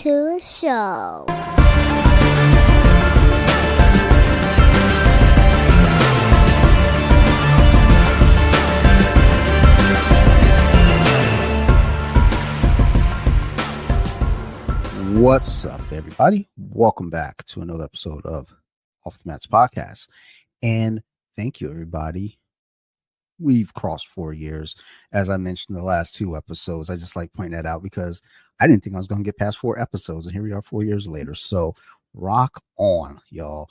to a show. What's up, everybody? Welcome back to another episode of Off the Mats Podcast. And thank you, everybody. We've crossed 4 years. As I mentioned in the last 2 episodes, I just like pointing that out because I didn't think I was going to get past 4 episodes. And here we are 4 years later. So rock on, y'all.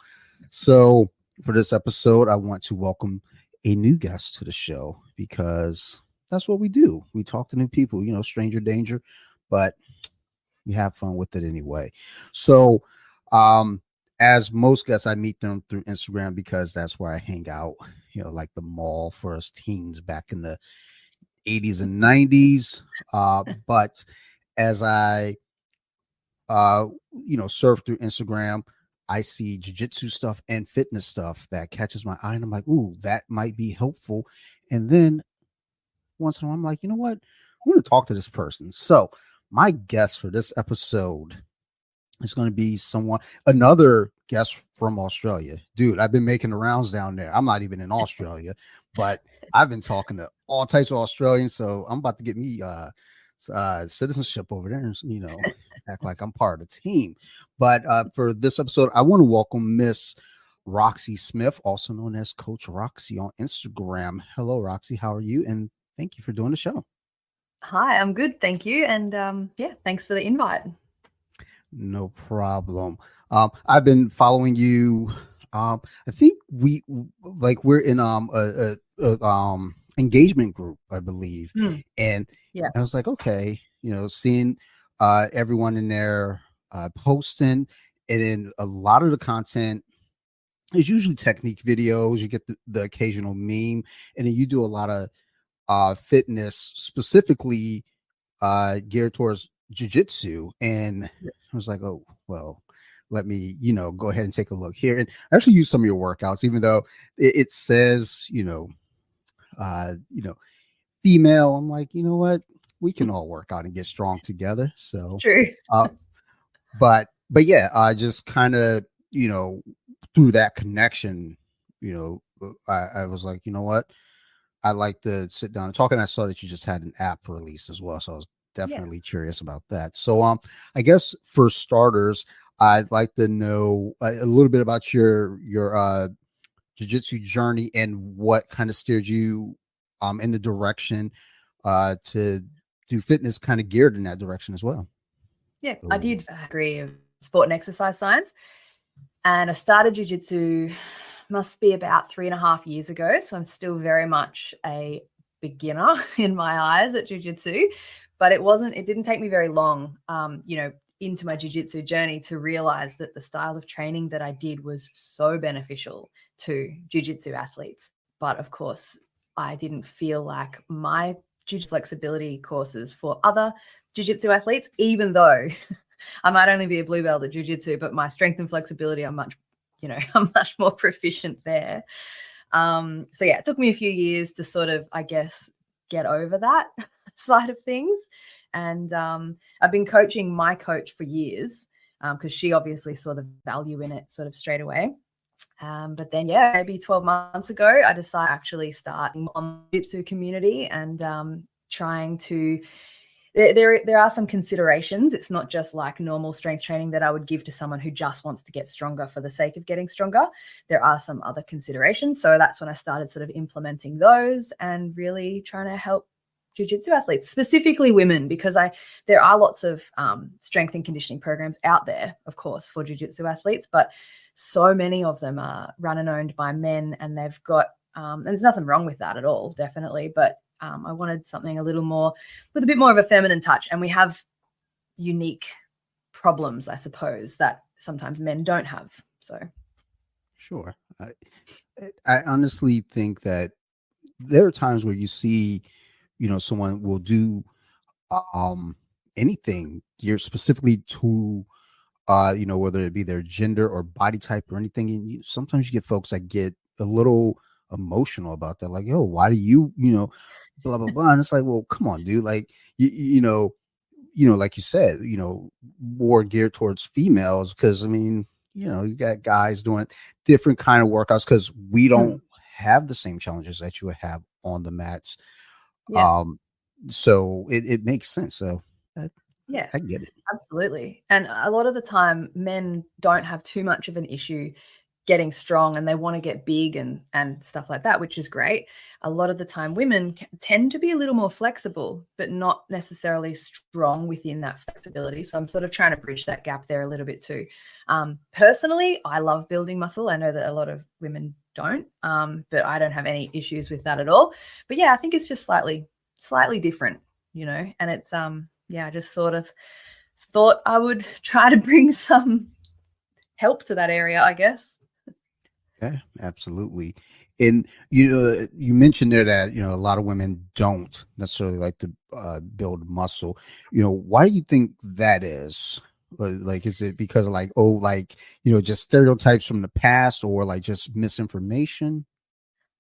So for this episode, I want to welcome a new guest to the show because that's what we do. We talk to new people, stranger danger, but we have fun with it anyway. So, as most guests, I meet them through Instagram because that's where I hang out, like the mall for us teens back in the 80s and 90s. But as I, surf through Instagram, I see jiu-jitsu stuff and fitness stuff that catches my eye. And I'm like, ooh, that might be helpful. And then once in a while, I'm like, you know what? I'm going to talk to this person. So, my guest for this episode is going to be another guest from Australia. Dude, I've been making the rounds down there. I'm not even in Australia, but I've been talking to all types of Australians. So I'm about to get me citizenship over there and, act like I'm part of the team. But for this episode, I want to welcome Miss Roxi Smith, also known as Coach Roxi on Instagram. Hello, Roxi. How are you? And thank you for doing the show. Hi, I'm good, thank you. And thanks for the invite. No problem. I've been following you. I think we're in a engagement group, I believe. And yeah, I was like, okay, seeing everyone in there posting, and in a lot of the content is usually technique videos. You get the occasional meme, and then you do a lot of fitness specifically geared towards jiu-jitsu. And I was like, oh, well, let me, go ahead and take a look here. And I actually use some of your workouts, even though it says, female. I'm like, you know what? We can all work out and get strong together. So true. But yeah, I just kind of, through that connection, I was like, you know what? I like to sit down and talk, and I saw that you just had an app released as well. So I was definitely curious about that. So I guess for starters, I'd like to know a little bit about your jiu-jitsu journey and what kind of steered you in the direction to do fitness kind of geared in that direction as well. Yeah, I did a degree of sport and exercise science, and I started jiu-jitsu must be about 3.5 years ago. So I'm still very much a beginner in my eyes at jiu-jitsu, but it didn't take me very long, into my jiu-jitsu journey to realize that the style of training that I did was so beneficial to jiu-jitsu athletes. But of course, I didn't feel like my jiu-jitsu flexibility courses for other jiu-jitsu athletes, even though I might only be a blue belt at jiu-jitsu, but my strength and flexibility are I'm much more proficient there. It took me a few years to sort of, I guess, get over that side of things. And I've been coaching my coach for years because she obviously saw the value in it sort of straight away. But then, maybe 12 months ago, I decided to actually start on the jiu-jitsu community and trying to There are some considerations. It's not just like normal strength training that I would give to someone who just wants to get stronger for the sake of getting stronger. There are some other considerations. So that's when I started sort of implementing those and really trying to help jiu-jitsu athletes, specifically women, because there are lots of strength and conditioning programs out there, of course, for jiu-jitsu athletes, but so many of them are run and owned by men, and they've got, and there's nothing wrong with that at all, definitely, but I wanted something a little more with a bit more of a feminine touch. And we have unique problems, I suppose, that sometimes men don't have. So, sure. I honestly think that there are times where you see, someone will do anything geared specifically to, whether it be their gender or body type or anything. And sometimes you get folks that get a little emotional about that, like, yo, why do you, blah blah blah. And it's like, well, come on, dude, like, like you said, more geared towards females because I mean, you got guys doing different kind of workouts because we don't Mm. have the same challenges that you would have on the mats. Yeah. So it makes sense. So I, Yeah. I get it. Absolutely. And a lot of the time, men don't have too much of an issue getting strong and they want to get big and stuff like that, which is great. A lot of the time, women tend to be a little more flexible, but not necessarily strong within that flexibility. So I'm sort of trying to bridge that gap there a little bit too. Personally, I love building muscle. I know that a lot of women don't, but I don't have any issues with that at all. But yeah, I think it's just slightly different, and it's I just sort of thought I would try to bring some help to that area, I guess. Yeah, absolutely. And you mentioned there that a lot of women don't necessarily like to build muscle. Why do you think that is? Like, is it because of like, oh, like just stereotypes from the past, or like just misinformation?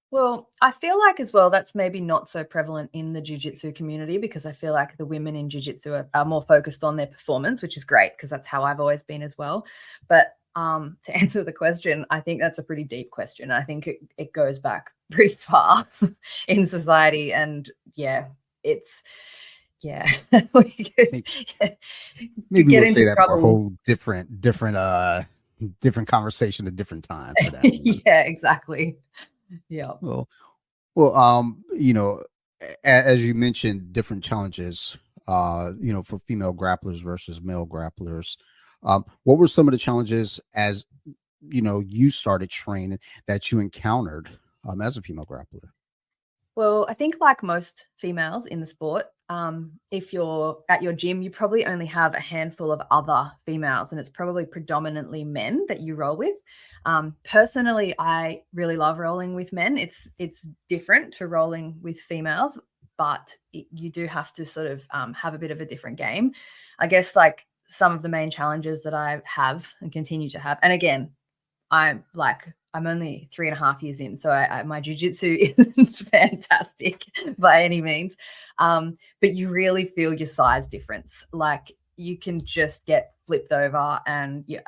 Well, I feel like as well that's maybe not so prevalent in the jiu-jitsu community because I feel like the women in jiu-jitsu are more focused on their performance, which is great because that's how I've always been as well. But to answer the question, I think that's a pretty deep question. I think it goes back pretty far in society. And yeah, it's, yeah, we Maybe, could maybe get we'll say into that for a trouble. whole different conversation, a different time for that one. Yeah, exactly. Yeah. Well, as you mentioned, different challenges, for female grapplers versus male grapplers. What were some of the challenges as you started training that you encountered as a female grappler? Well, I think like most females in the sport, if you're at your gym, you probably only have a handful of other females, and it's probably predominantly men that you roll with. Personally, I really love rolling with men. It's different to rolling with females, but you do have to sort of have a bit of a different game. I guess like some of the main challenges that I have and continue to have, and again, I'm only 3.5 years in, so my jujitsu isn't fantastic by any means. But you really feel your size difference. Like you can just get flipped over, and you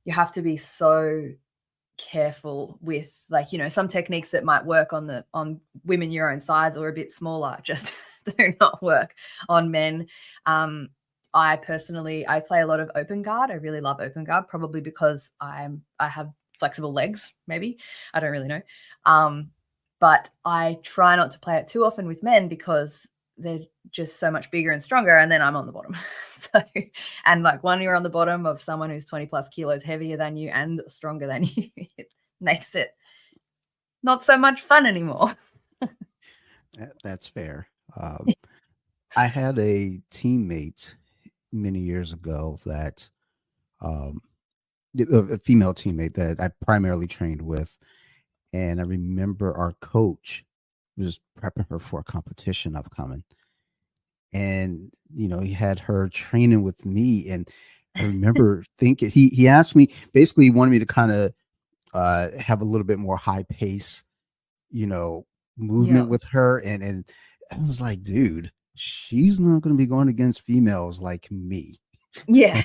have to be so careful with some techniques that might work on women your own size or a bit smaller just do not work on men. I play a lot of open guard. I really love open guard, probably because I have flexible legs, maybe. I don't really know. But I try not to play it too often with men because they're just so much bigger and stronger, and then I'm on the bottom. So, and like when you're on the bottom of someone who's 20 plus kilos heavier than you and stronger than you, it makes it not so much fun anymore. That's fair. I had a teammate many years ago that um, a female teammate that I primarily trained with, and I remember our coach was prepping her for a competition upcoming, and he had her training with me, and I remember thinking he asked me, basically he wanted me to kind of have a little bit more high pace, you know movement Yeah. with her, and I was like, dude, she's not going to be going against females like me. Yeah.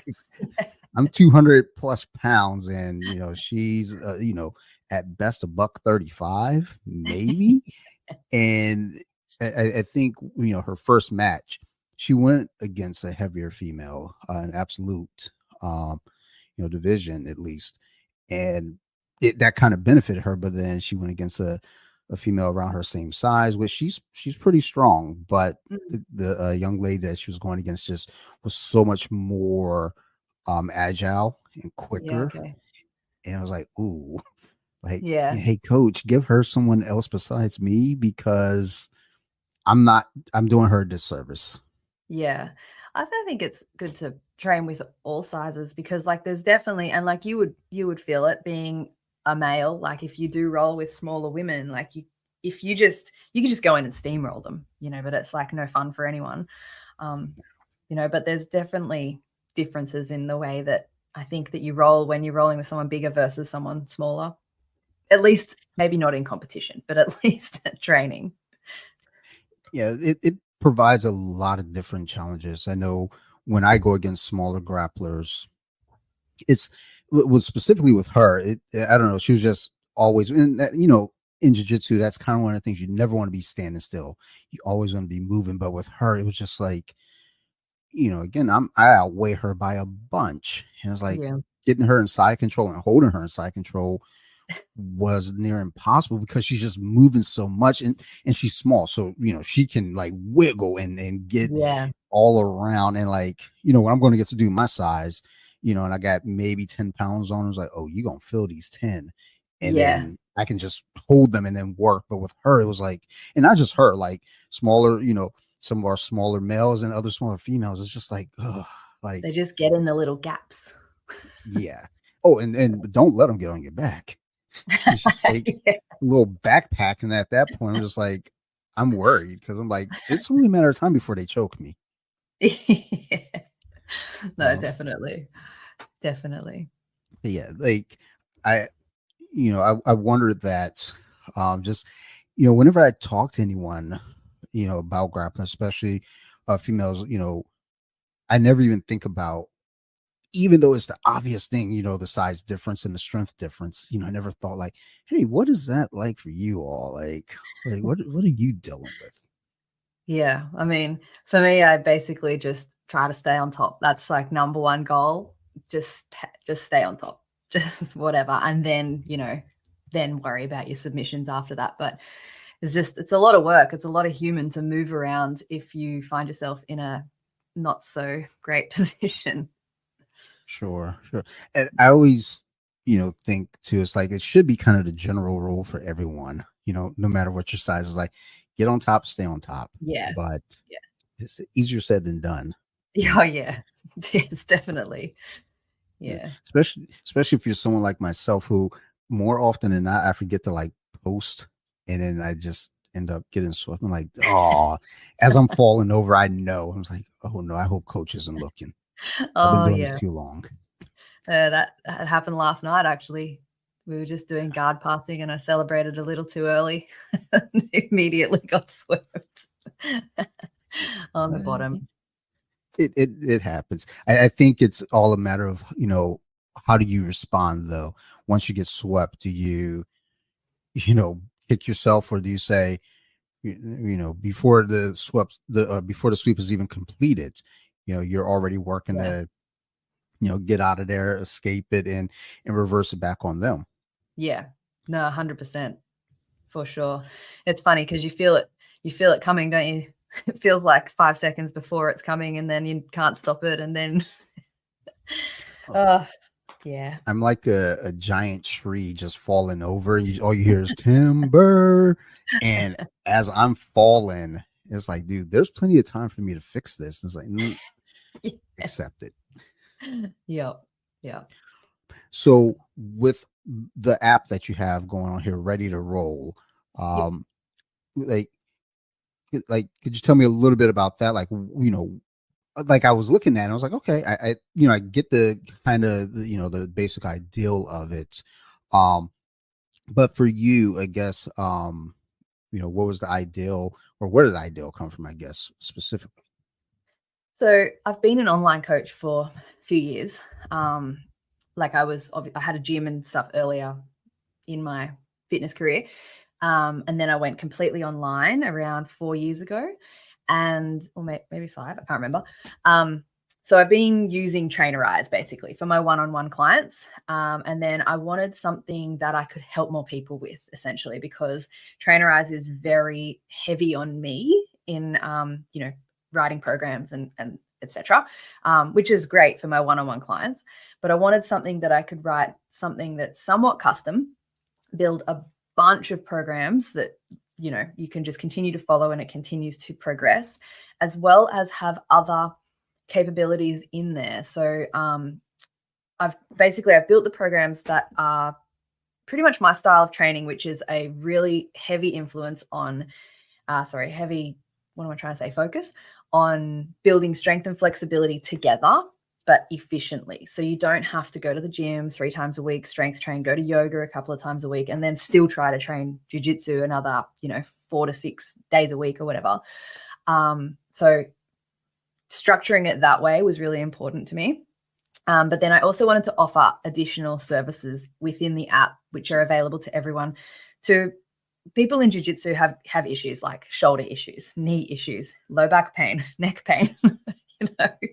I'm 200 plus pounds, and she's at best a buck 35 maybe. And I think her first match, she went against a heavier female, an absolute division at least, and that kind of benefited her. But then she went against a female around her same size, which she's pretty strong, but Mm. the young lady that she was going against just was so much more agile and Yeah. quicker. Okay. And I was like, ooh, like, Yeah. hey coach, give her someone else besides me, because I'm doing her a disservice. Yeah. I think it's good to train with all sizes because like there's definitely, and like you would feel it being a male, like if you do roll with smaller women, like if you can just go in and steamroll them, but it's like no fun for anyone. Um, but there's definitely differences in the way that I think that you roll when you're rolling with someone bigger versus someone smaller. At least maybe not in competition, but at least at training. Yeah, it provides a lot of different challenges. I know when I go against smaller grapplers, it's it was specifically with her. I don't know. She was just always, and that, in jiu-jitsu, that's kind of one of the things you never want to be standing still. You always want to be moving. But with her, it was just like, again, I outweigh her by a bunch. And it's like Yeah. getting her in side control and holding her in side control was near impossible because she's just moving so much, and she's small. So, she can like wiggle and get Yeah. all around. And like, when I'm going to get to do my size, and I got maybe 10 pounds on, I was like, oh, you're going to feel these 10. And Yeah. then I can just hold them and then work. But with her, it was like, and not just her, like smaller, some of our smaller males and other smaller females. It's just like, like, They just get in the little gaps. yeah. Oh, and don't let them get on your back. It's just like Yeah. a little backpack. And at that point, I'm just like, I'm worried because I'm like, it's only a matter of time before they choke me. Yeah. No, Uh, definitely. Definitely. yeah, like I, I wondered that, just, whenever I talk to anyone, about grappling, especially females, I never even think about, even though it's the obvious thing, the size difference and the strength difference, I never thought like, hey, what is that like for you all? Like what are you dealing with? Yeah. I mean, for me, I basically just try to stay on top. That's like number one goal. Just stay on top. Just whatever. And then, then worry about your submissions after that. But it's a lot of work. It's a lot of human to move around if you find yourself in a not so great position. Sure, sure. And I always, think too, it's like it should be kind of the general rule for everyone, no matter what your size is, like get on top, stay on top. Yeah. But Yeah. it's easier said than done. Yeah. Oh, yeah. It's definitely. Yeah. Yeah. Especially if you're someone like myself who more often than not I forget to like post and then I just end up getting swept. I'm like, oh, as I'm falling over, I know. I was like, oh no, I hope coach isn't looking. I've been Oh, doing this yeah. too long. That happened last night, actually. We were just doing guard passing and I celebrated a little too early. Immediately got swept on the bottom. It happens. I think it's all a matter of, how do you respond though? Once you get swept, do you, kick yourself, or do you say, before before the sweep is even completed, you're already working Yeah. to, get out of there, escape it, and reverse it back on them. Yeah. No, 100%. For sure. It's funny because you feel it coming, don't you? It feels like 5 seconds before it's coming and then you can't stop it and then Oh, oh, yeah. I'm like a giant tree just falling over, and all you hear is timber. And as I'm falling, it's like, dude, there's plenty of time for me to fix this. It's like, accept it. Yep. Yeah. So with the app that you have going on here, ready to roll, Yeah. um, like could you tell me a little bit about that? Like, like I was looking at it, I was like, okay, I get the kind of, the basic ideal of it. Um, but for you, I guess, what was the ideal, or where did the ideal come from, I guess, specifically? So I've been an online coach for a few years. Like I had a gym and stuff earlier in my fitness career. And then I went completely online around 4 years ago, or maybe 5, I can't remember. So I've been using Trainerize basically for my one-on-one clients. And then I wanted something that I could help more people with, essentially, because Trainerize is very heavy on me in, writing programs and etc., which is great for my one-on-one clients. But I wanted something that I could write, something that's somewhat custom, build a bunch of programs that you can just continue to follow and it continues to progress, as well as have other capabilities in there. So I've built the programs that are pretty much my style of training, which is a really heavy influence on heavy, what am I trying to say, focus on building strength and flexibility together, but efficiently. So you don't have to go to the gym 3 times a week, strength train, go to yoga a couple of times a week, and then still try to train jiu-jitsu another, 4 to 6 days a week or whatever. So structuring it that way was really important to me. But then I also wanted to offer additional services within the app, which are available to everyone. To people in jiu-jitsu have issues like shoulder issues, knee issues, low back pain, neck pain,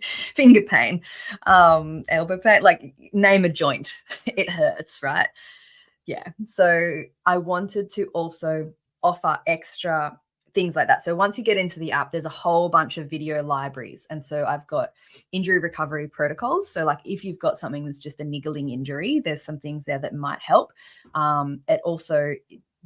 finger pain, elbow pain, like name a joint, it hurts, right? Yeah. So I wanted to also offer extra things like that. So once you get into the app, there's a whole bunch of video libraries. And so I've got injury recovery protocols. So like if you've got something that's just a niggling injury, there's some things there that might help. It also,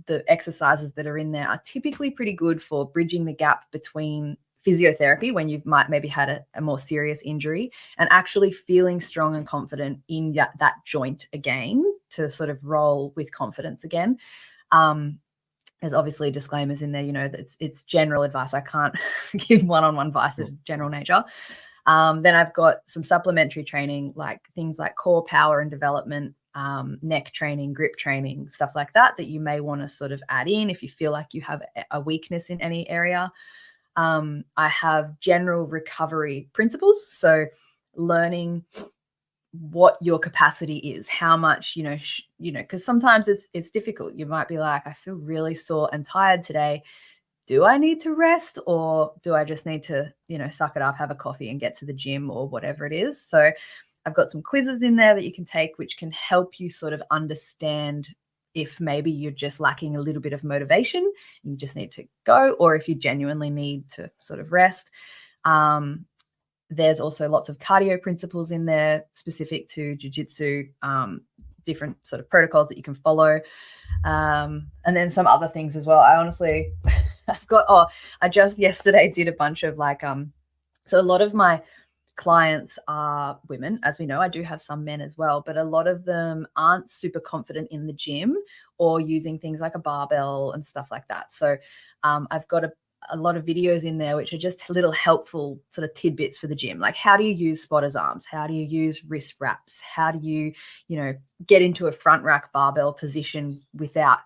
the exercises that are in there are typically pretty good for bridging the gap between physiotherapy when you might maybe had a more serious injury and actually feeling strong and confident in that joint again to sort of roll with confidence again. There's obviously disclaimers in there, that it's general advice. I can't give one-on-one advice of general nature. Then I've got some supplementary training, like things like core power and development, neck training, grip training, stuff like that you may want to sort of add in if you feel like you have a weakness in any area. I have general recovery principles. So learning what your capacity is, how much, because sometimes it's difficult. You might be like, I feel really sore and tired today. Do I need to rest or do I just need to, suck it up, have a coffee and get to the gym or whatever it is? So I've got some quizzes in there that you can take, which can help you sort of understand if maybe you're just lacking a little bit of motivation and you just need to go, or if you genuinely need to sort of rest. There's also lots of cardio principles in there specific to jiu-jitsu, different sort of protocols that you can follow. And then some other things as well. I honestly, I just yesterday did a bunch of so a lot of my clients are women. As we know, I do have some men as well, but a lot of them aren't super confident in the gym or using things like a barbell and stuff like that. So I've got a lot of videos in there which are just little helpful sort of tidbits for the gym, like how do you use spotters arms, how do you use wrist wraps, how do you get into a front rack barbell position without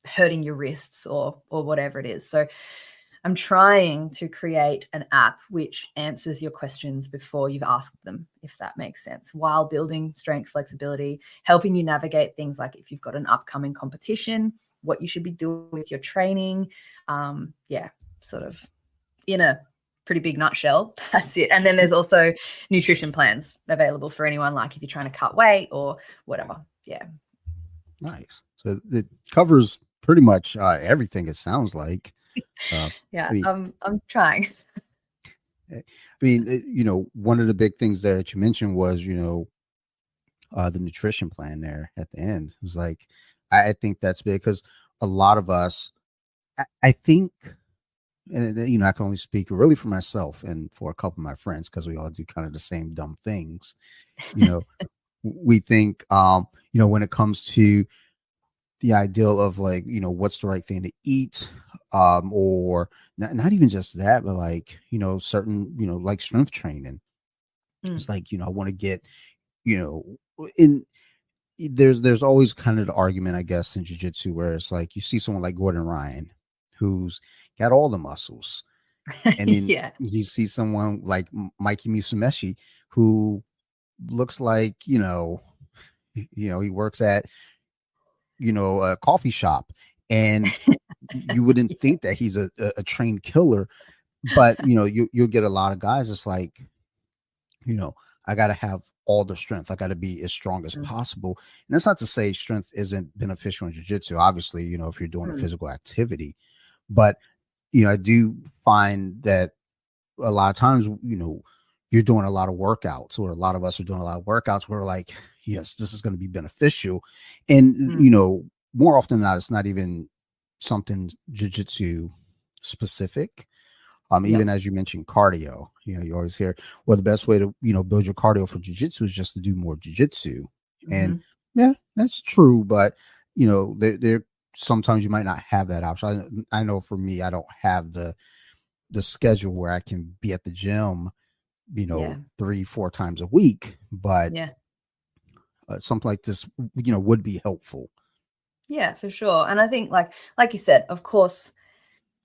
hurting your wrists or whatever it is. So I'm trying to create an app which answers your questions before you've asked them, if that makes sense, while building strength, flexibility, helping you navigate things like if you've got an upcoming competition, what you should be doing with your training. Sort of in a pretty big nutshell, that's it. And then there's also nutrition plans available for anyone, like if you're trying to cut weight or whatever. Yeah. Nice. So it covers pretty much everything, it sounds like. Yeah, I'm trying. I mean, one of the big things there that you mentioned was, the nutrition plan there at the end. It was like, I think that's big because a lot of us, I think, and I can only speak really for myself and for a couple of my friends because we all do kind of the same dumb things. We think, when it comes to the ideal of like, what's the right thing to eat, or not even just that, but like, certain, like strength training. It's like, I want to get, in there's always kind of the argument, I guess, in jiu-jitsu where it's like you see someone like Gordon Ryan who's got all the muscles, and then Yeah. you see someone like Mikey Musumeci who looks like he works at a coffee shop, and you wouldn't think that he's a trained killer, but you'll get a lot of guys. It's like, I got to have all the strength. I got to be as strong as possible. And that's not to say strength isn't beneficial in jiu-jitsu. Obviously, if you're doing a physical activity, but I do find that a lot of times, you're doing a lot of workouts, or a lot of us are doing a lot of workouts where we're like, yes, this is going to be beneficial. And, more often than not, it's not even something jiu-jitsu specific. Even as you mentioned cardio, you always hear, well, the best way to, build your cardio for jiu-jitsu is just to do more jiu-jitsu. And yeah, that's true. But, there sometimes you might not have that option. I know for me, I don't have the schedule where I can be at the gym, 3-4 times a week, but something like this, would be helpful. Yeah, for sure. And I think like you said, of course,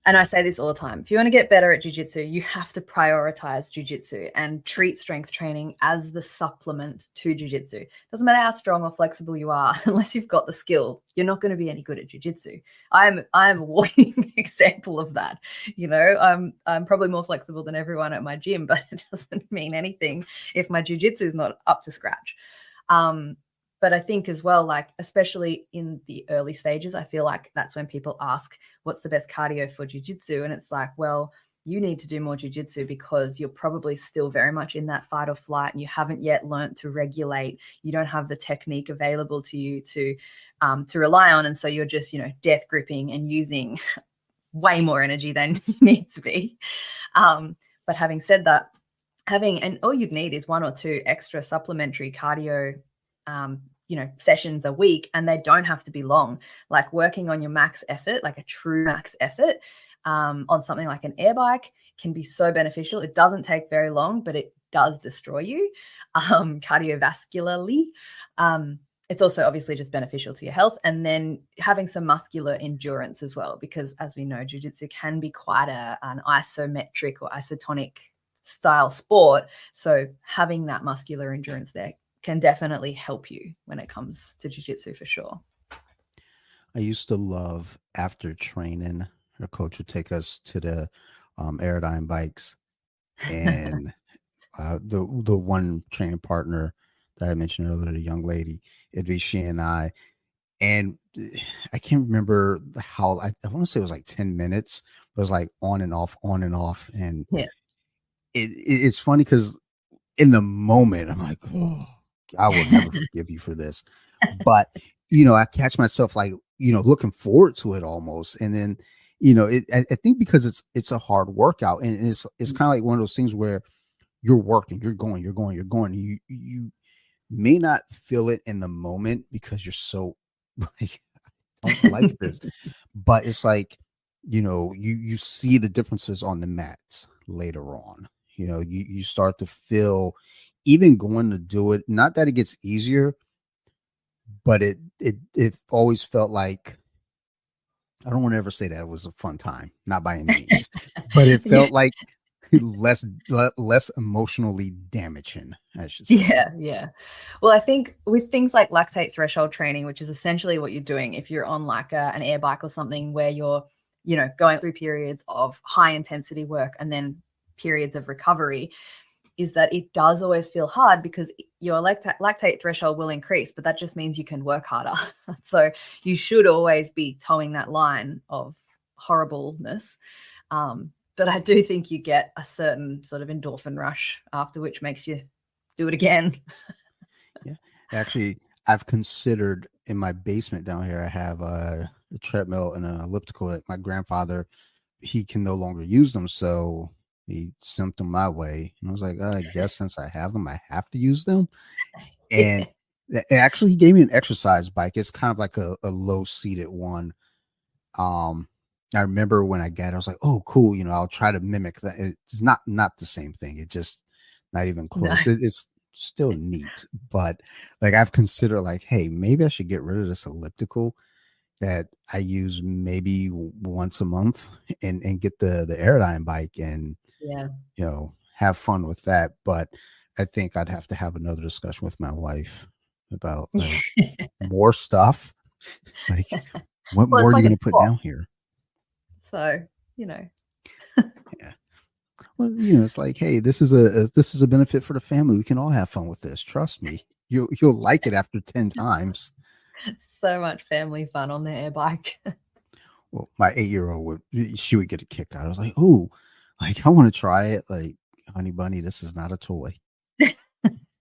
And I say this all the time, if you want to get better at jiu-jitsu, you have to prioritize jiu-jitsu and treat strength training as the supplement to jiu-jitsu. Doesn't matter how strong or flexible you are, unless you've got the skill, you're not going to be any good at jiu-jitsu. I'm a walking example of that. You know, I'm probably more flexible than everyone at my gym, but it doesn't mean anything if my jiu-jitsu is not up to scratch. But I think as well, like, especially in the early stages, I feel like that's when people ask, what's the best cardio for jiu-jitsu? And it's like, well, you need to do more jiu-jitsu because you're probably still very much in that fight or flight and you haven't yet learned to regulate. You don't have the technique available to you to rely on. And so you're just, you know, death gripping and using way more energy than you need to be. But having said that, and all you'd need is 1 or 2 extra supplementary cardio sessions a week, and they don't have to be long. Like working on your max effort, like a true max effort, on something like an air bike can be so beneficial. It doesn't take very long, but it does destroy you cardiovascularly. It's also obviously just beneficial to your health. And then having some muscular endurance as well, because as we know, jiu-jitsu can be quite an isometric or isotonic style sport. So having that muscular endurance there can definitely help you when it comes to jiu-jitsu for sure. I used to love, after training, our coach would take us to the Aerodyne bikes, and the one training partner that I mentioned earlier, the young lady, it'd be she and I, and I can't remember how, I want to say it was like 10 minutes, but it was like on and off, and Yeah. It's funny because in the moment I'm like, oh, I will never forgive you for this. But, you know, I catch myself like, you know, looking forward to it almost. And then, you know, I think because it's a hard workout, and it's kind of like one of those things where you're working, you're going. You may not feel it in the moment because you're so like, I don't like this, but it's like, you know, you see the differences on the mats later on. You know, you start to feel, even going to do it, not that it gets easier, but it always felt like, I don't want to ever say that it was a fun time, not by any means, but it felt like less emotionally damaging, I should say. Yeah. Well, I think with things like lactate threshold training, which is essentially what you're doing if you're on like an air bike or something, where you're, you know, going through periods of high intensity work and then periods of recovery, is that it does always feel hard because your lactate threshold will increase, but that just means you can work harder. So you should always be towing that line of horribleness. But I do think you get a certain sort of endorphin rush after, which makes you do it again. Yeah. Actually, I've considered, in my basement down here, I have a treadmill and an elliptical. My grandfather, he can no longer use them, so he sent them my way. And I was like, I guess since I have them, I have to use them. And actually, he gave me an exercise bike. It's kind of like a low seated one. I remember when I got it, I was like, oh, cool. You know, I'll try to mimic that. It's not the same thing. It just not even close. No. It's still neat, but like, I've considered like, hey, maybe I should get rid of this elliptical that I use maybe once a month, and get the Aerodyne bike, and, Yeah. you know, have fun with that. But I think I'd have to have another discussion with my wife about like more stuff. Like, what Well, more it's are you like a going to put sport. down here? So, you know. Yeah. Well, you know, it's like, hey, this is a benefit for the family. We can all have fun with this. Trust me, you'll like it after 10 times. So much family fun on the air bike. Well, my 8-year-old she would get a kick out. I was like, oh, like, I want to try it. Like, honey bunny, this is not a toy.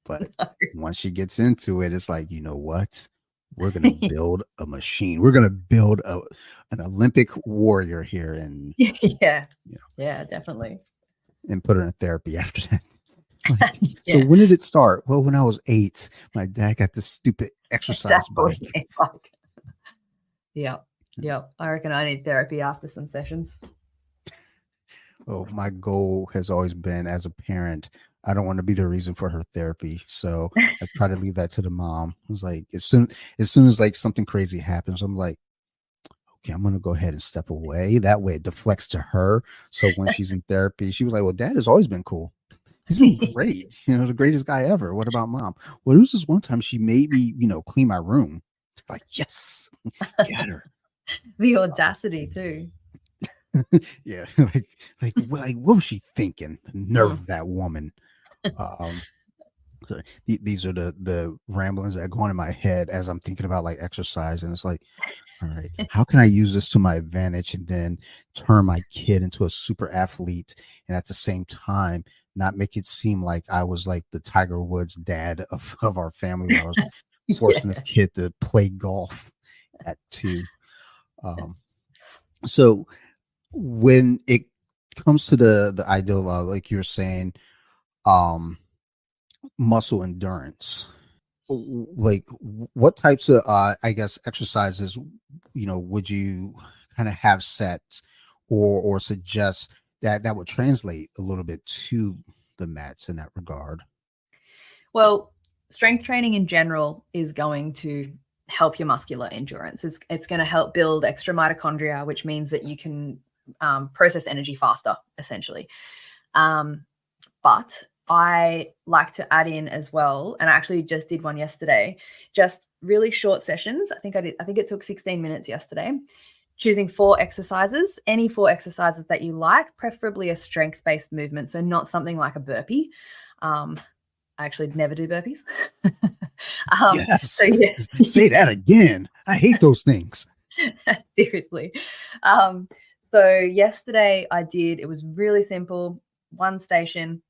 But No. once she gets into it, it's like, you know what? We're gonna build a machine. We're gonna build an Olympic warrior here, and Yeah. you know, Yeah, definitely. and put her in therapy after that. Like, Yeah. so when did it start? Well, when I was 8, my dad got this stupid exercise bike. Yeah. I reckon I need therapy after some sessions. Oh, my goal has always been, as a parent, I don't want to be the reason for her therapy. So I try to leave that to the mom. I was like, as soon as like something crazy happens, I'm like, okay, I'm going to go ahead and step away. That way it deflects to her. So when she's in therapy, she was like, well, dad has always been cool. He's been great. The greatest guy ever. What about mom? Well, there was this one time she made me, clean my room. It's like, yes, get her. The audacity too. Yeah. like what was she thinking? The nerve of that woman. So these are the ramblings that go on in my head as I'm thinking about like exercise. And it's like, all right, how can I use this to my advantage and then turn my kid into a super athlete and at the same time not make it seem like I was like the Tiger Woods dad of our family where I was forcing this kid to play golf at 2. So when it comes to the ideal of like you're saying, muscle endurance, like what types of I guess exercises would you kind of have set or suggest that would translate a little bit to the mats in that regard? Well, strength training in general is going to help your muscular endurance. It's going to help build extra mitochondria, which means that you can process energy faster, essentially. But I like to add in as well, and I actually just did one yesterday, just really short sessions. I think it took 16 minutes yesterday, choosing 4 exercises, any 4 exercises that you like, preferably a strength-based movement. So not something like a burpee. I actually never do burpees. Yes. So yeah. Say that again. I hate those things. Seriously. So yesterday it was really simple. One station.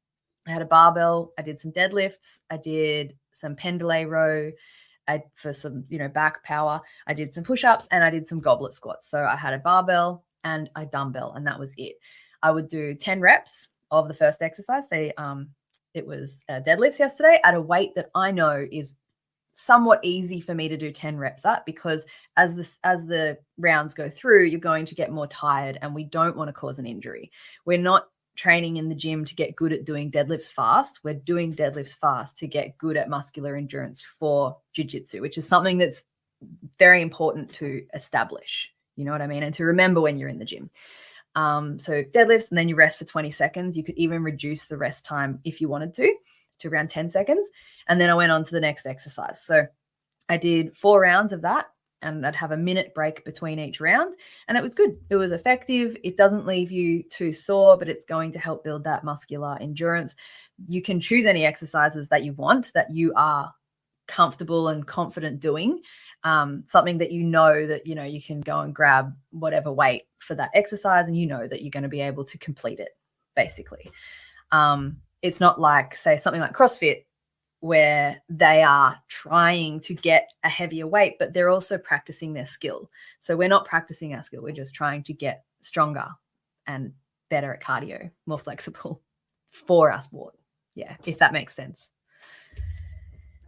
I had a barbell. I did some deadlifts. I did some pendulum row for some, back power. I did some push-ups and I did some goblet squats. So I had a barbell and a dumbbell, and that was it. I would do 10 reps of the first exercise. Say it was deadlifts yesterday at a weight that I know is somewhat easy for me to do 10 reps at, because as the rounds go through, you're going to get more tired, and we don't want to cause an injury. We're not training in the gym to get good at doing deadlifts fast. We're doing deadlifts fast to get good at muscular endurance for jiu-jitsu, which is something that's very important to establish, you know what I mean? And to remember when you're in the gym. So deadlifts, and then you rest for 20 seconds. You could even reduce the rest time if you wanted to around 10 seconds. And then I went on to the next exercise. So I did 4 rounds of that, and I'd have a minute break between each round, and it was good. It was effective. It doesn't leave you too sore, but it's going to help build that muscular endurance. You can choose any exercises that you want, that you are comfortable and confident doing, something that that you can go and grab whatever weight for that exercise, and that you're going to be able to complete it, basically. It's not like, say, something like CrossFit, where they are trying to get a heavier weight, but they're also practicing their skill. So we're not practicing our skill. We're just trying to get stronger and better at cardio, more flexible for our sport. Yeah, if that makes sense.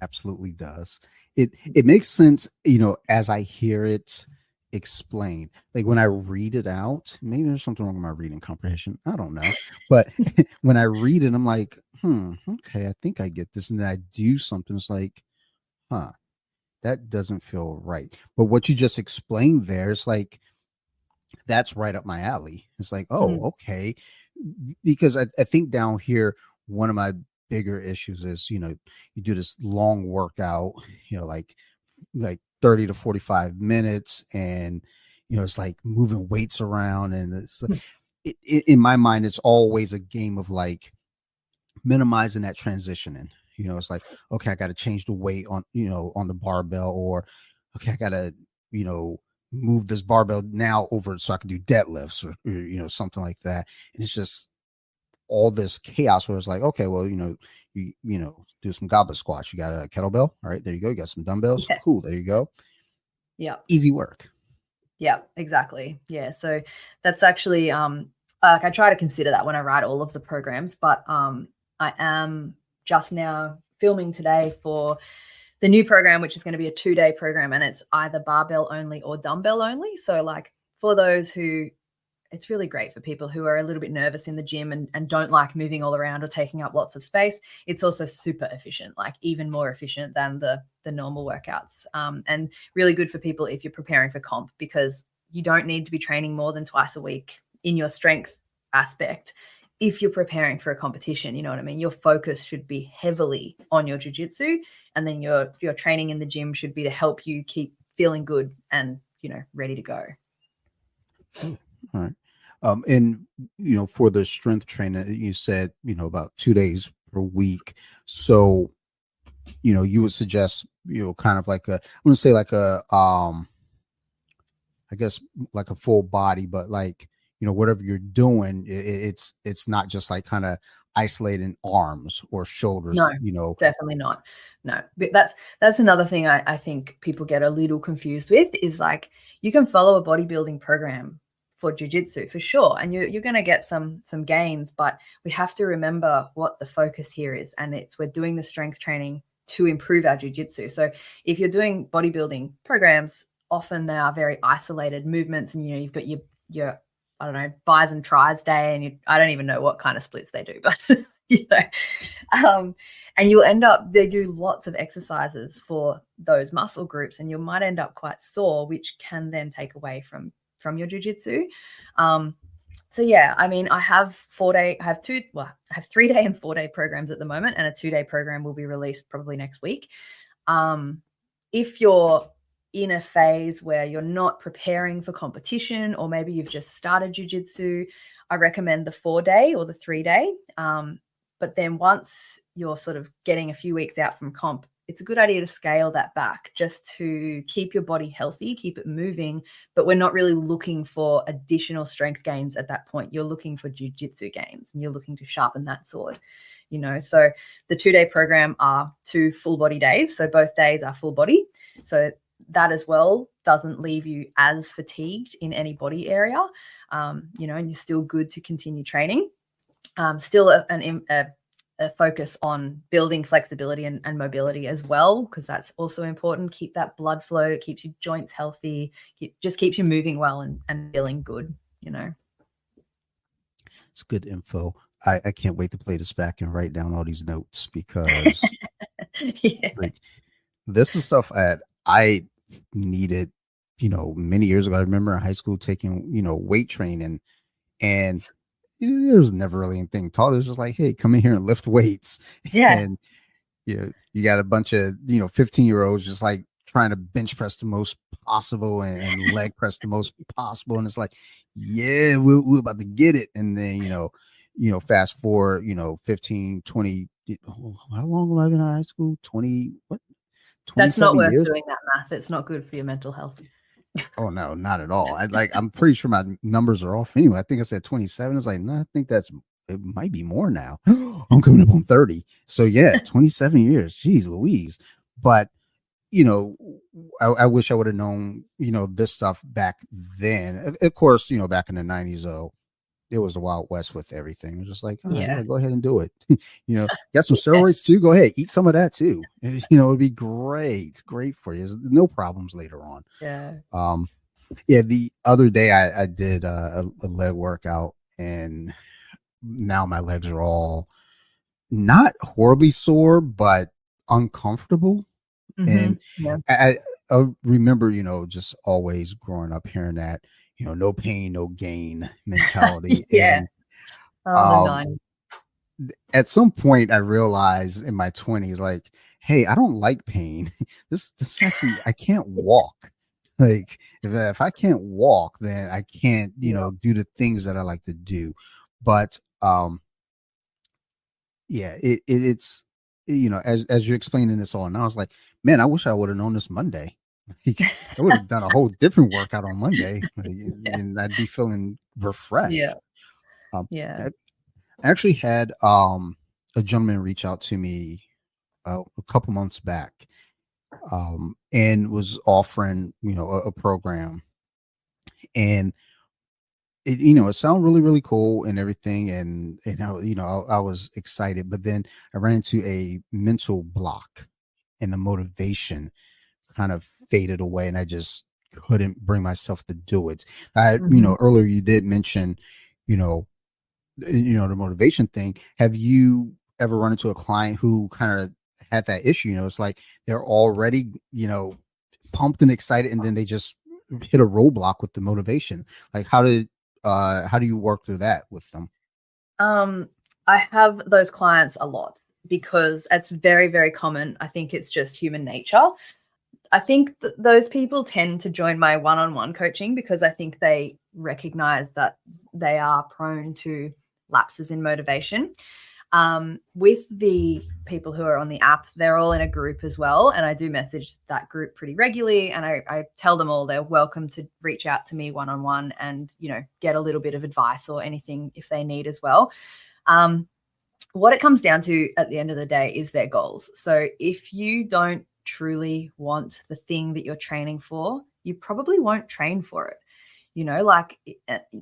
Absolutely does. It makes sense, as I hear it explained. Like when I read it out, maybe there's something wrong with my reading comprehension. I don't know. But when I read it, I'm like, okay, I think I get this. And then I do something. It's like, that doesn't feel right. But what you just explained there, it's like, that's right up my alley. It's like, okay. Because I think down here, one of my bigger issues is, you do this long workout, like 30 to 45 minutes, and it's like moving weights around, and it's in my mind, it's always a game of like minimizing that transitioning. It's like, okay, I got to change the weight on on the barbell, or okay, I got to move this barbell now over so I can do deadlifts, or something like that. And it's just all this chaos where it's like, okay, well, you do some goblet squats. You got a kettlebell. All right, there you go. You got some dumbbells. Yeah. Cool. There you go. Yeah. Easy work. Yeah, exactly. Yeah. So that's actually, I try to consider that when I write all of the programs, but I am just now filming today for the new program, which is going to be a 2-day program, and it's either barbell only or dumbbell only. So like for those who, it's really great for people who are a little bit nervous in the gym and don't like moving all around or taking up lots of space. It's also super efficient, like even more efficient than the normal workouts, and really good for people if you're preparing for comp, because you don't need to be training more than twice a week in your strength aspect if you're preparing for a competition. You know what I mean? Your focus should be heavily on your jiu-jitsu, and then your training in the gym should be to help you keep feeling good and, you know, ready to go. All right. And for the strength training, you said, about 2 days per week. So, you would suggest, kind of like I wouldn't say like I guess like a full body, but like, whatever you're doing, it's not just like kind of isolating arms or shoulders, No, definitely not. No, but that's another thing I think people get a little confused with, is like, you can follow a bodybuilding program for jiu-jitsu for sure, and you're going to get some gains, but we have to remember what the focus here is, and we're doing the strength training to improve our jiu-jitsu. So if you're doing bodybuilding programs, often they are very isolated movements, and you've got your I don't know, bis and tris day, and I don't even know what kind of splits they do, but and you'll end up, they do lots of exercises for those muscle groups, and you might end up quite sore, which can then take away from your jiu-jitsu. So yeah, I mean, I have 3-day and 4-day programs at the moment, and a 2-day program will be released probably next week. If you're in a phase where you're not preparing for competition, or maybe you've just started jiu-jitsu, I recommend the 4-day or the 3-day. But then once you're sort of getting a few weeks out from comp, it's a good idea to scale that back, just to keep your body healthy, keep it moving. But we're not really looking for additional strength gains at that point. You're looking for jiu-jitsu gains, and you're looking to sharpen that sword. So the 2-day program are 2 full body days. So both days are full body. So that as well doesn't leave you as fatigued in any body area, and you're still good to continue training. Still a focus on building flexibility and mobility as well, because that's also important. Keep that blood flow, it keeps your joints healthy, just keeps you moving well and feeling good. It's good info. I can't wait to play this back and write down all these notes, because like, this is stuff that I needed, many years ago. I remember in high school taking, weight training, and there was never really anything taught. It was just like, hey, come in here and lift weights. Yeah. And you got a bunch of 15-year-olds just like trying to bench press the most possible and leg press the most possible, and it's like, yeah, we're about to get it. And then fast forward 15, 20, how long have I been in high school? 20 what? That's not worth years? doing that math. It's not good for your mental health. Oh no, not at all. I'm pretty sure my numbers are off anyway. I think I said 27. It's like, no, I think it might be more now. I'm coming up on 30. So yeah, 27 years. Jeez Louise. But I wish I would have known, this stuff back then. Of course, back in the 90s, though, it was the Wild West with everything. It was just like, oh, yeah, go ahead and do it. Got some steroids too. Go ahead, eat some of that too. It'd be great for you. There's no problems later on. Yeah. The other day I did a leg workout, and now my legs are all not horribly sore, but uncomfortable. And I remember, just always growing up hearing that, no pain, no gain mentality. Yeah. And at some point I realized in my 20s, like, hey, I don't like pain. This actually, I can't walk. Like, if I can't walk, then I can't, do the things that I like to do. But it's as you're explaining this all, and I was like, man, I wish I would have known this Monday. I would have done a whole different workout on Monday, and I'd be feeling refreshed. I actually had a gentleman reach out to me a couple months back, and was offering a program, and it sounded really, really cool and everything. And I was excited, but then I ran into a mental block, and the motivation kind of faded away, and I just couldn't bring myself to do it. Earlier you did mention, the motivation thing. Have you ever run into a client who kind of had that issue? It's like they're already, pumped and excited, and then they just hit a roadblock with the motivation? Like how do you work through that with them? I have those clients a lot because it's very, very common. I think it's just human nature. I think those people tend to join my one-on-one coaching because I think they recognize that they are prone to lapses in motivation. With the people who are on the app, they're all in a group as well. And I do message that group pretty regularly. And I tell them all they're welcome to reach out to me one-on-one and, get a little bit of advice or anything if they need as well. What it comes down to at the end of the day is their goals. So if you don't truly want the thing that you're training for, you probably won't train for it.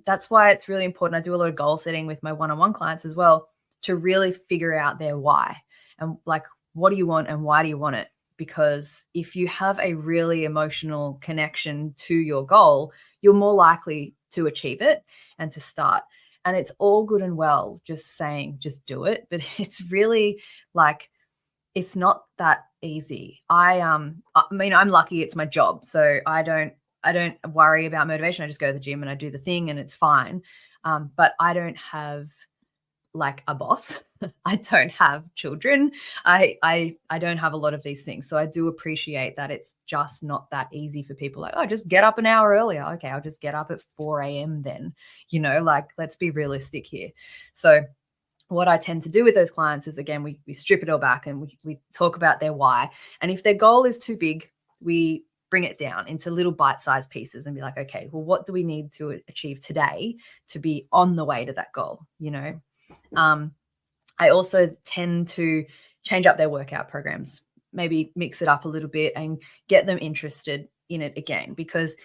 That's why it's really important. I do a lot of goal setting with my one-on-one clients as well to really figure out their why and like, what do you want and why do you want it? Because if you have a really emotional connection to your goal, you're more likely to achieve it and to start. And it's all good and well just saying, just do it. But it's really like, it's not that easy. I mean, I'm lucky it's my job. So I don't worry about motivation. I just go to the gym and I do the thing and it's fine. But I don't have like a boss. I don't have children. I don't have a lot of these things. So I do appreciate that it's just not that easy for people like, oh, just get up an hour earlier. Okay, I'll just get up at 4 a.m. then, like, let's be realistic here. So what I tend to do with those clients is, again, we strip it all back and we talk about their why. And if their goal is too big, we bring it down into little bite-sized pieces and be like, okay, well, what do we need to achieve today to be on the way to that goal? I also tend to change up their workout programs, maybe mix it up a little bit and get them interested in it again, because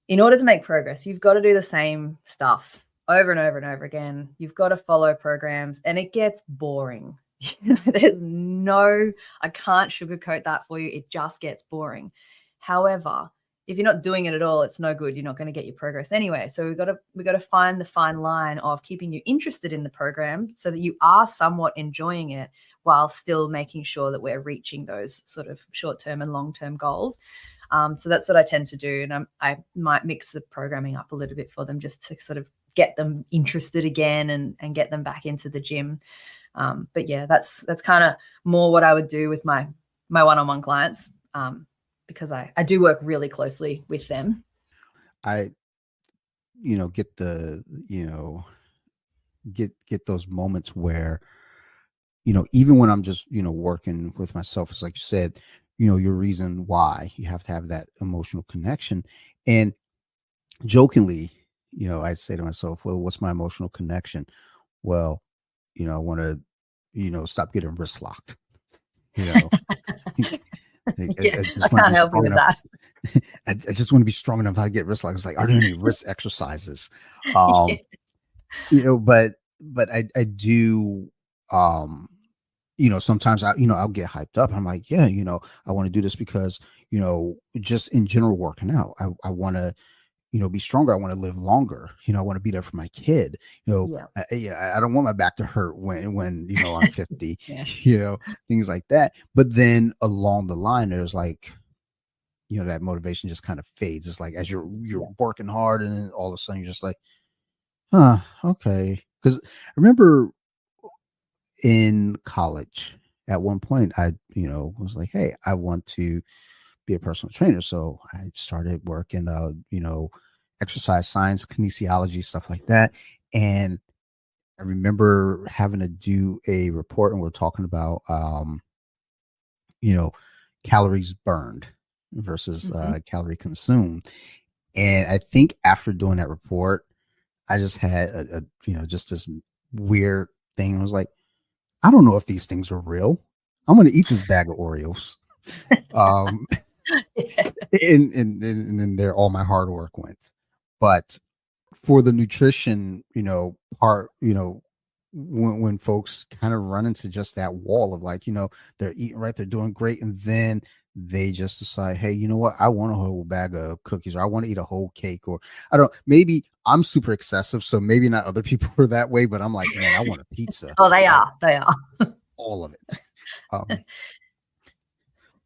in order to make progress, you've got to do the same stuff over and over and over again. You've got to follow programs and it gets boring. I can't sugarcoat that for you. It just gets boring. However, if you're not doing it at all, it's no good. You're not going to get your progress anyway. So we've got to find the fine line of keeping you interested in the program so that you are somewhat enjoying it while still making sure that we're reaching those sort of short-term and long-term goals. So that's what I tend to do. And I might mix the programming up a little bit for them just to sort of get them interested again and get them back into the gym. But yeah, that's kind of more what I would do with my one-on-one clients. Because I do work really closely with them. I, get the, get those moments where, even when I'm just, working with myself, it's like you said, your reason why you have to have that emotional connection. And jokingly, I say to myself, well, what's my emotional connection? Well, I want to, stop getting wrist locked, I can't help you with that. I just want to be strong enough to get wrist locked. It's like, are there any wrist exercises? But I do, sometimes I'll get hyped up. I'm like, yeah, I want to do this because, just in general working out, I want to, be stronger. I want to live longer. I want to be there for my kid. I don't want my back to hurt when I'm 50. Yeah. Things like that. But then along the line, there's like, that motivation just kind of fades. It's like as you're working hard, and then all of a sudden you're just like, okay. Because I remember in college at one point, I was like, hey, I want to be a personal trainer. So I started working, exercise science, kinesiology, stuff like that. And I remember having to do a report, and we're talking about, calories burned versus calorie consumed. And I think after doing that report, I just had a just this weird thing. I was like, I don't know if these things are real. I'm going to eat this bag of Oreos. And then there all my hard work went. But for the nutrition, part, when folks kind of run into just that wall of like, they're eating right, they're doing great, and then they just decide, hey, you know what, I want a whole bag of cookies, or I want to eat a whole cake, or maybe I'm super excessive, so maybe not other people are that way, but I'm like, man, I want a pizza. Oh, they are all of it.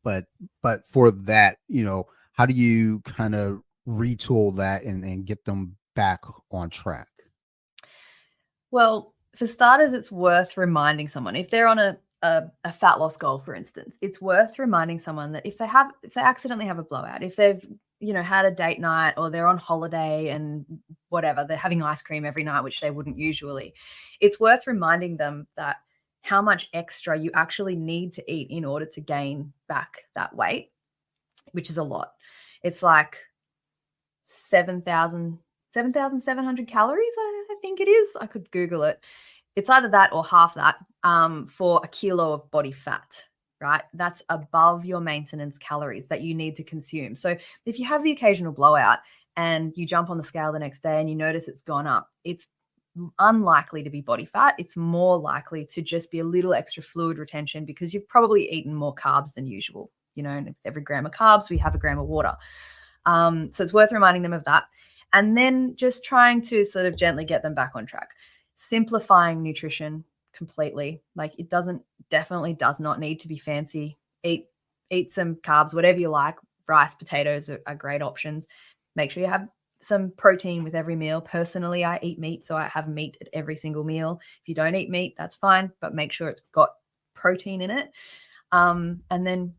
But for that, how do you kind of retool that and get them back on track? Well, for starters, it's worth reminding someone if they're on a fat loss goal, for instance, it's worth reminding someone that if they accidentally have a blowout, if they've had a date night or they're on holiday and whatever, they're having ice cream every night, which they wouldn't usually, it's worth reminding them that how much extra you actually need to eat in order to gain back that weight, which is a lot. It's like 7,700 calories, I think it is. I could Google it. It's either that or half that for a kilo of body fat, right? That's above your maintenance calories that you need to consume. So if you have the occasional blowout and you jump on the scale the next day and you notice it's gone up, it's unlikely to be body fat. It's more likely to just be a little extra fluid retention because you've probably eaten more carbs than usual. And every gram of carbs, we have a gram of water. So it's worth reminding them of that. And then just trying to sort of gently get them back on track. Simplifying nutrition completely. Like it definitely does not need to be fancy. Eat some carbs, whatever you like. Rice, potatoes are great options. Make sure you have some protein with every meal. Personally, I eat meat, so I have meat at every single meal. If you don't eat meat, that's fine, but make sure it's got protein in it. And then,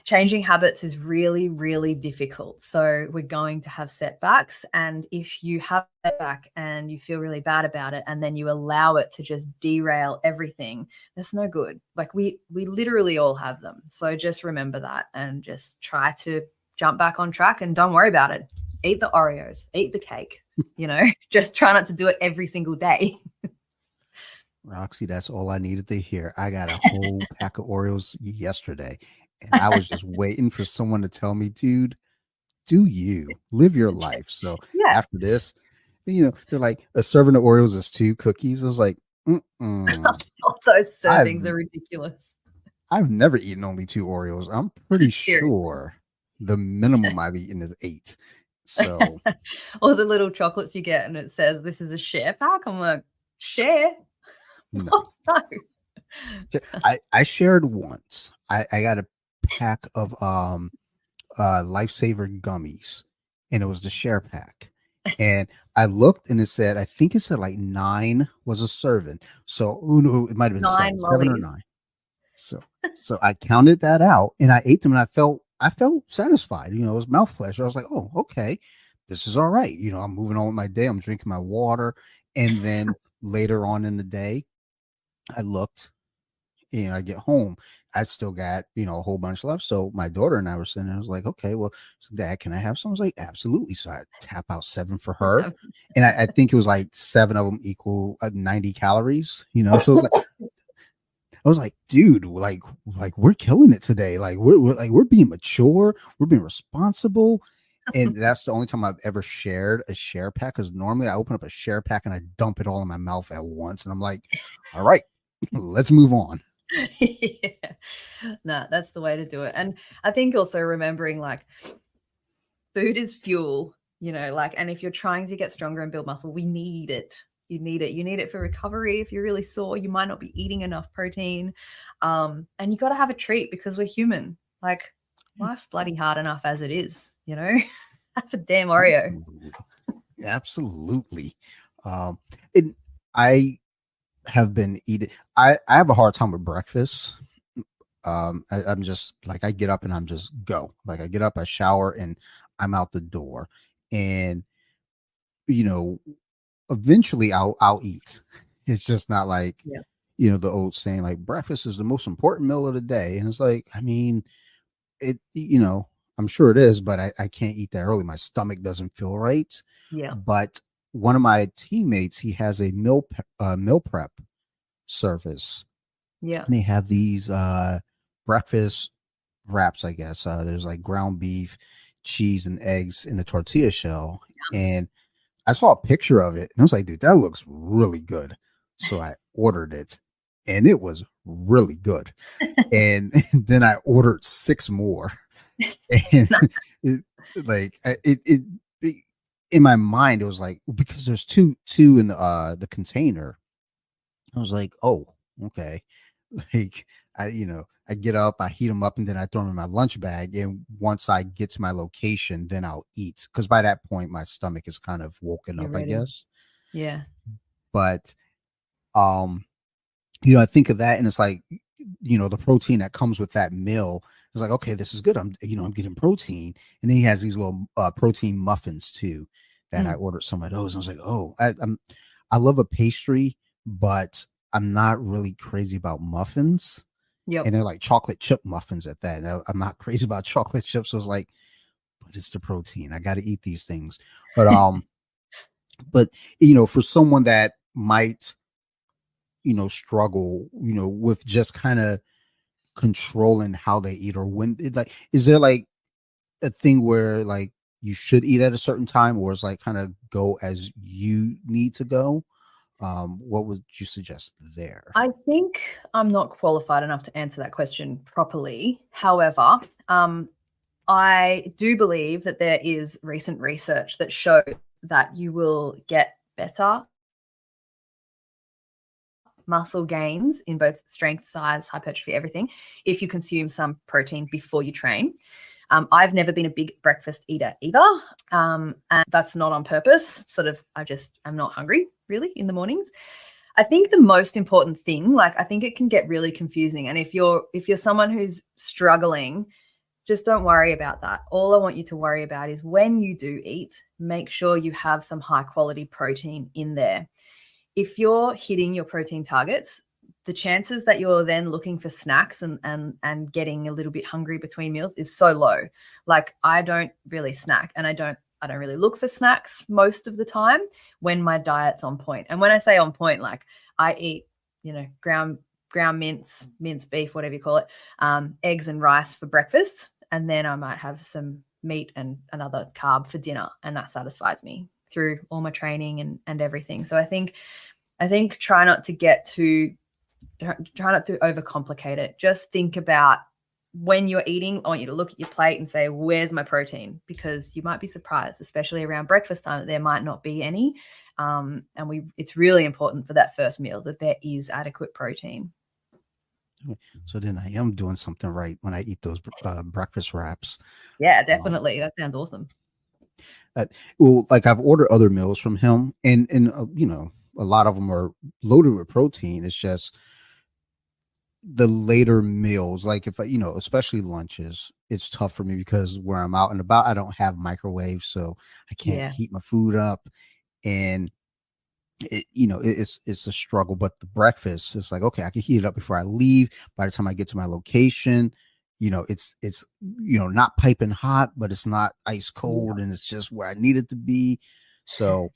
changing habits is really, really difficult. So we're going to have setbacks. And if you have a setback and you feel really bad about it, and then you allow it to just derail everything, that's no good. Like we literally all have them. So just remember that and just try to jump back on track and don't worry about it. Eat the Oreos, eat the cake, just try not to do it every single day. Roxy, that's all I needed to hear. I got a whole pack of Oreos yesterday, and I was just waiting for someone to tell me, dude, do you live your life? So after this, they're like, a serving of Oreos is 2 cookies. I was like, All those servings are ridiculous. I've never eaten only 2 Oreos. I'm pretty sure the minimum I've eaten is 8. So, or the little chocolates you get, and it says this is a share pack. I'm like, share. No. I shared once. I got a pack of Lifesaver gummies, and it was the share pack. And I looked and I think it said like 9 was a serving. So it might have been 7 or 9. So I counted that out and I ate them and I felt satisfied. It was mouth pleasure. I was like, oh, okay, this is all right. I'm moving on with my day. I'm drinking my water. And then later on in the day, I looked, I get home, I still got, a whole bunch left. So my daughter and I were sitting there. I was like, okay, well, Dad, can I have some? I was like, absolutely. So I tap out 7 for her. And I think it was like 7 of them equal 90 calories, so it was like, I was like, dude, like we're killing it today. Like we're being mature. We're being responsible. And that's the only time I've ever shared a share pack. Because normally I open up a share pack and I dump it all in my mouth at once. And I'm like, all right, let's move on. No, that's the way to do it. And I think also remembering like food is fuel, and if you're trying to get stronger and build muscle, we need it. You need it. You need it for recovery. If you're really sore, you might not be eating enough protein. And you got to have a treat because we're human. Like life's bloody hard enough as it is, Have a damn Oreo. Absolutely. And I have been eating. I have a hard time with breakfast. I'm just like, I get up and I'm just go. Like I get up, I shower, and I'm out the door. And eventually I'll eat. It's just not like the old saying like breakfast is the most important meal of the day. And it's like, I mean, it I'm sure it is, but I can't eat that early. My stomach doesn't feel right. Yeah. But one of my teammates, he has a meal prep service. Yeah. And they have these breakfast wraps, I guess. There's like ground beef, cheese, and eggs in a tortilla shell. Yeah. And I saw a picture of it and I was like, dude, that looks really good. So I ordered it and it was really good. And then I ordered 6 more. And it in my mind, it was like, because there's two in the container. I was like, oh, okay. Like I get up, I heat them up, and then I throw them in my lunch bag. And once I get to my location, then I'll eat. Because by that point, my stomach is kind of woken You're up, I ready. guess. Yeah. But um, I think of that, and it's like, the protein that comes with that meal is like, okay, this is good. I'm getting protein, and then he has these little protein muffins too that I Mm. ordered some of those. And I was like, oh, I love a pastry, but I'm not really crazy about muffins, Yep. and they're like chocolate chip muffins at that. And I'm not crazy about chocolate chips, so it's like, but it's the protein. I got to eat these things, but but for someone that might struggle, with just kind of controlling how they eat, or when, like, is there like a thing where like you should eat at a certain time, or is like kind of go as you need to go? What would you suggest there? I think I'm not qualified enough to answer that question properly. However, I do believe that there is recent research that shows that you will get better muscle gains in both strength, size, hypertrophy, everything, if you consume some protein before you train. I've never been a big breakfast eater either. And that's not on purpose. Sort of, I'm not hungry really in the mornings. I think the most important thing, like, I think it can get really confusing. And if you're someone who's struggling, just don't worry about that. All I want you to worry about is when you do eat, make sure you have some high quality protein in there. If you're hitting your protein targets, the chances that you're then looking for snacks and getting a little bit hungry between meals is so low. Like, I don't really snack, and I don't really look for snacks most of the time when my diet's on point. And when I say on point, like, I eat, ground minced beef, whatever you call it, eggs and rice for breakfast, and then I might have some meat and another carb for dinner, and that satisfies me through all my training and everything. So I think try not to overcomplicate it. Just think about when you're eating, I want you to look at your plate and say, where's my protein? Because you might be surprised, especially around breakfast time, that there might not be any. And it's really important for that first meal that there is adequate protein. So then I am doing something right when I eat those breakfast wraps. Yeah, Um, definitely. That sounds awesome. well, like I've ordered other meals from him, and a lot of them are loaded with protein. It's just the later meals, like if I, especially lunches, it's tough for me because where I'm out and about, I don't have microwaves, so I can't Yeah. heat my food up, and it's a struggle. But the breakfast, it's like, okay, I can heat it up before I leave. By the time I get to my location, it's not piping hot, but it's not ice Yeah. cold, and it's just where I need it to be. So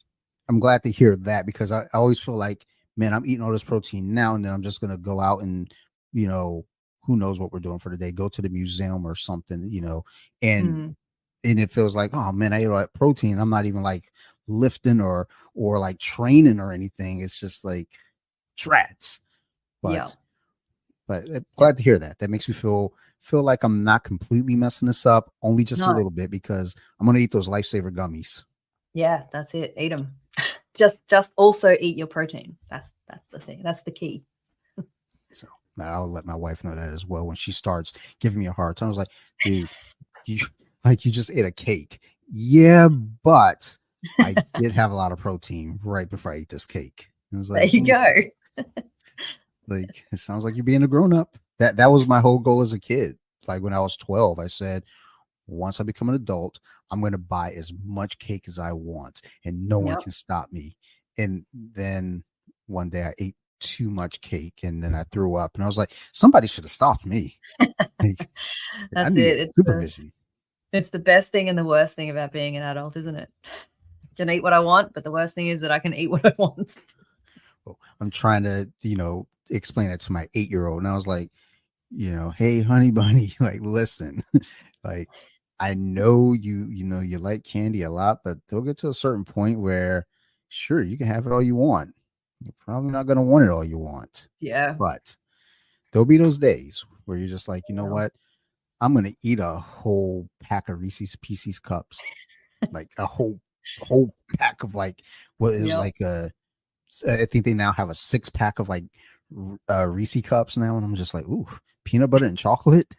I'm glad to hear that, because I always feel like, man, I'm eating all this protein now, and then I'm just gonna go out and, who knows what we're doing for the day, go to the museum or something, and Mm. it feels like, oh man, I ate all that protein. I'm not even like lifting or like training or anything. It's just like shreds. Yeah. But Def- glad to hear that. That makes me feel like I'm not completely messing this up, only just a no. little bit, because I'm gonna eat those lifesaver gummies. Yeah, that's it. Eat them. Just also eat your protein. That's the thing. That's the key. So I'll let my wife know that as well when she starts giving me a hard time. I was like, dude, you you just ate a cake. Yeah, but I did have a lot of protein right before I ate this cake. I was There like, you go. like, it sounds like you're being a grown up. That was my whole goal as a kid. Like when I was 12, I said, once I become an adult, I'm going to buy as much cake as I want, and no one Yep. can stop me. And then one day I ate too much cake, and then I threw up, and I was like, somebody should have stopped me. Like, I That's needed it. supervision. It's the best thing and the worst thing about being an adult, isn't it? Can eat what I want, but the worst thing is that I can eat what I want. Well, I'm trying to, explain it to my 8-year-old, and I was like, hey, honey bunny, like, listen, like, I know you like candy a lot, but they'll get to a certain point where, sure, you can have it all you want. You're probably not going to want it all you want, Yeah. but there'll be those days where you're just like, you know Well, what? I'm going to eat a whole pack of Reese's Pieces cups, like a whole pack of, like, what is yep. like I think they now have a 6-pack of like Reese cups now, and I'm just like, ooh, peanut butter and chocolate.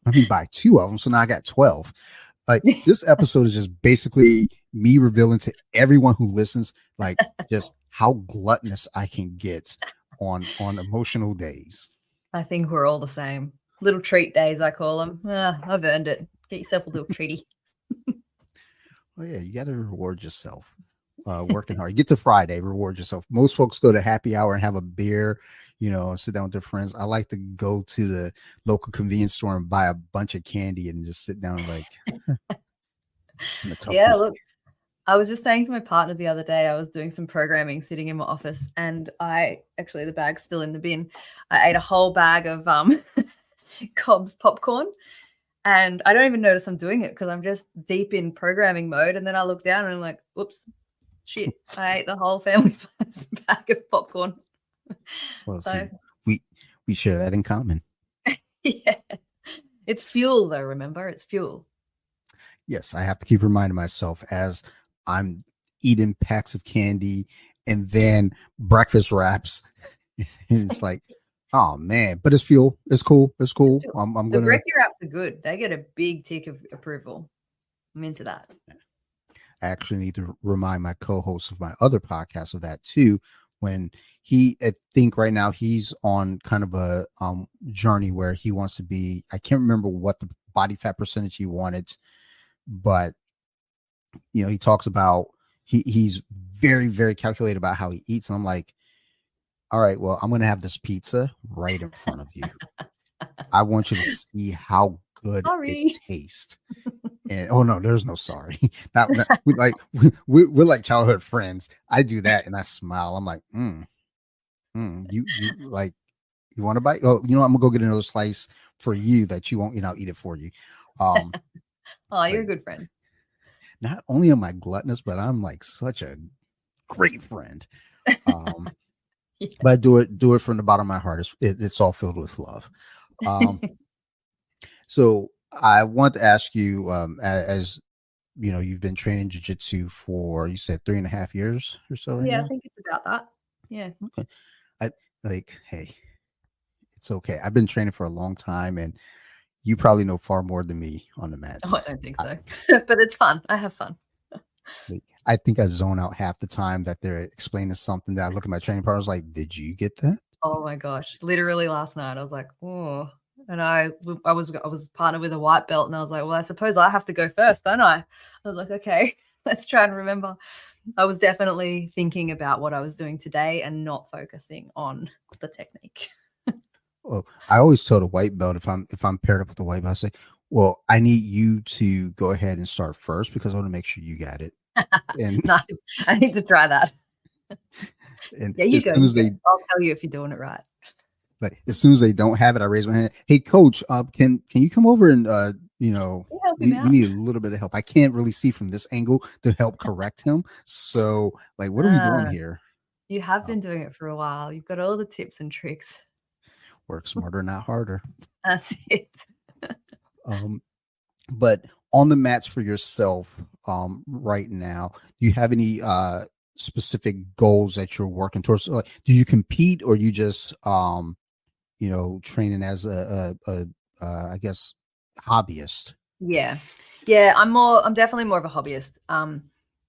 Let me buy 2 of them, so now I got 12. Like, this episode is just basically me revealing to everyone who listens, like, just how gluttonous I can get on emotional days. I think we're all the same. Little treat days, I call them. I've earned it. Get yourself a little treaty. Oh yeah, you got to reward yourself. Working hard. Get to Friday, reward yourself. Most folks go to happy hour and have a beer, sit down with their friends. I like to go to the local convenience store and buy a bunch of candy and just sit down and like, it's been a tough week. Look, I was just saying to my partner the other day, I was doing some programming sitting in my office, and the bag's still in the bin. I ate a whole bag of Cobb's popcorn, and I don't even notice I'm doing it because I'm just deep in programming mode. And then I look down and I'm like, whoops, shit, I ate the whole family size bag of popcorn. Well, see, we share that in common. Yeah. It's fuel though, remember? It's fuel. Yes, I have to keep reminding myself as I'm eating packs of candy and then breakfast wraps. It's like, oh man, but it's fuel. It's cool. It's cool. I'm the gonna. brekkie wraps are good. They get a big tick of approval. I'm into that. I actually need to remind my co-host of my other podcast of that too. When I think right now he's on kind of a journey where he wants to be. I can't remember what the body fat percentage he wanted, but he talks about he's very, very calculated about how he eats, and I'm like, all right, well, I'm gonna have this pizza right in front of you. I want you to see how good it tastes. And oh no, there's no sorry. We're like childhood friends. I do that and I smile. I'm like, you like, you want to bite? Oh, I'm gonna go get another slice for you that you won't, eat it for you. Oh, you're a good friend. Not only am I gluttonous, but I'm like such a great friend. Yeah. But I do it from the bottom of my heart. It's all filled with love. So I want to ask you, as you've been training jiu-jitsu for, you said 3.5 years or so. Right now? I think it's about that. Yeah. Okay. Hey, it's okay. I've been training for a long time, and you probably know far more than me on the mats. Oh, I don't think so, but it's fun. I have fun. I think I zone out half the time that they're explaining something that I look at my training partners like, did you get that? Oh my gosh. Literally last night I was like, oh, and I was partnered with a white belt, and I was like, well, I suppose I have to go first, don't I? I was like, okay, let's try and remember. I was definitely thinking about what I was doing today and not focusing on the technique. Well, I always tell the white belt if I'm paired up with the white belt, I say, well, I need you to go ahead and start first because I want to make sure you got it. And nice. I need to try that. And yeah, you go. I'll tell you if you're doing it right. Like as soon as they don't have it, I raise my hand. Hey, coach, can you come over and we need a little bit of help. I can't really see from this angle to help correct him. So, like, what are we doing here? You have been doing it for a while. You've got all the tips and tricks. Work smarter, not harder. That's it. But on the mats for yourself, right now, do you have any specific goals that you're working towards? Like, do you compete, or you just training as a I guess hobbyist? Yeah, I'm definitely more of a hobbyist,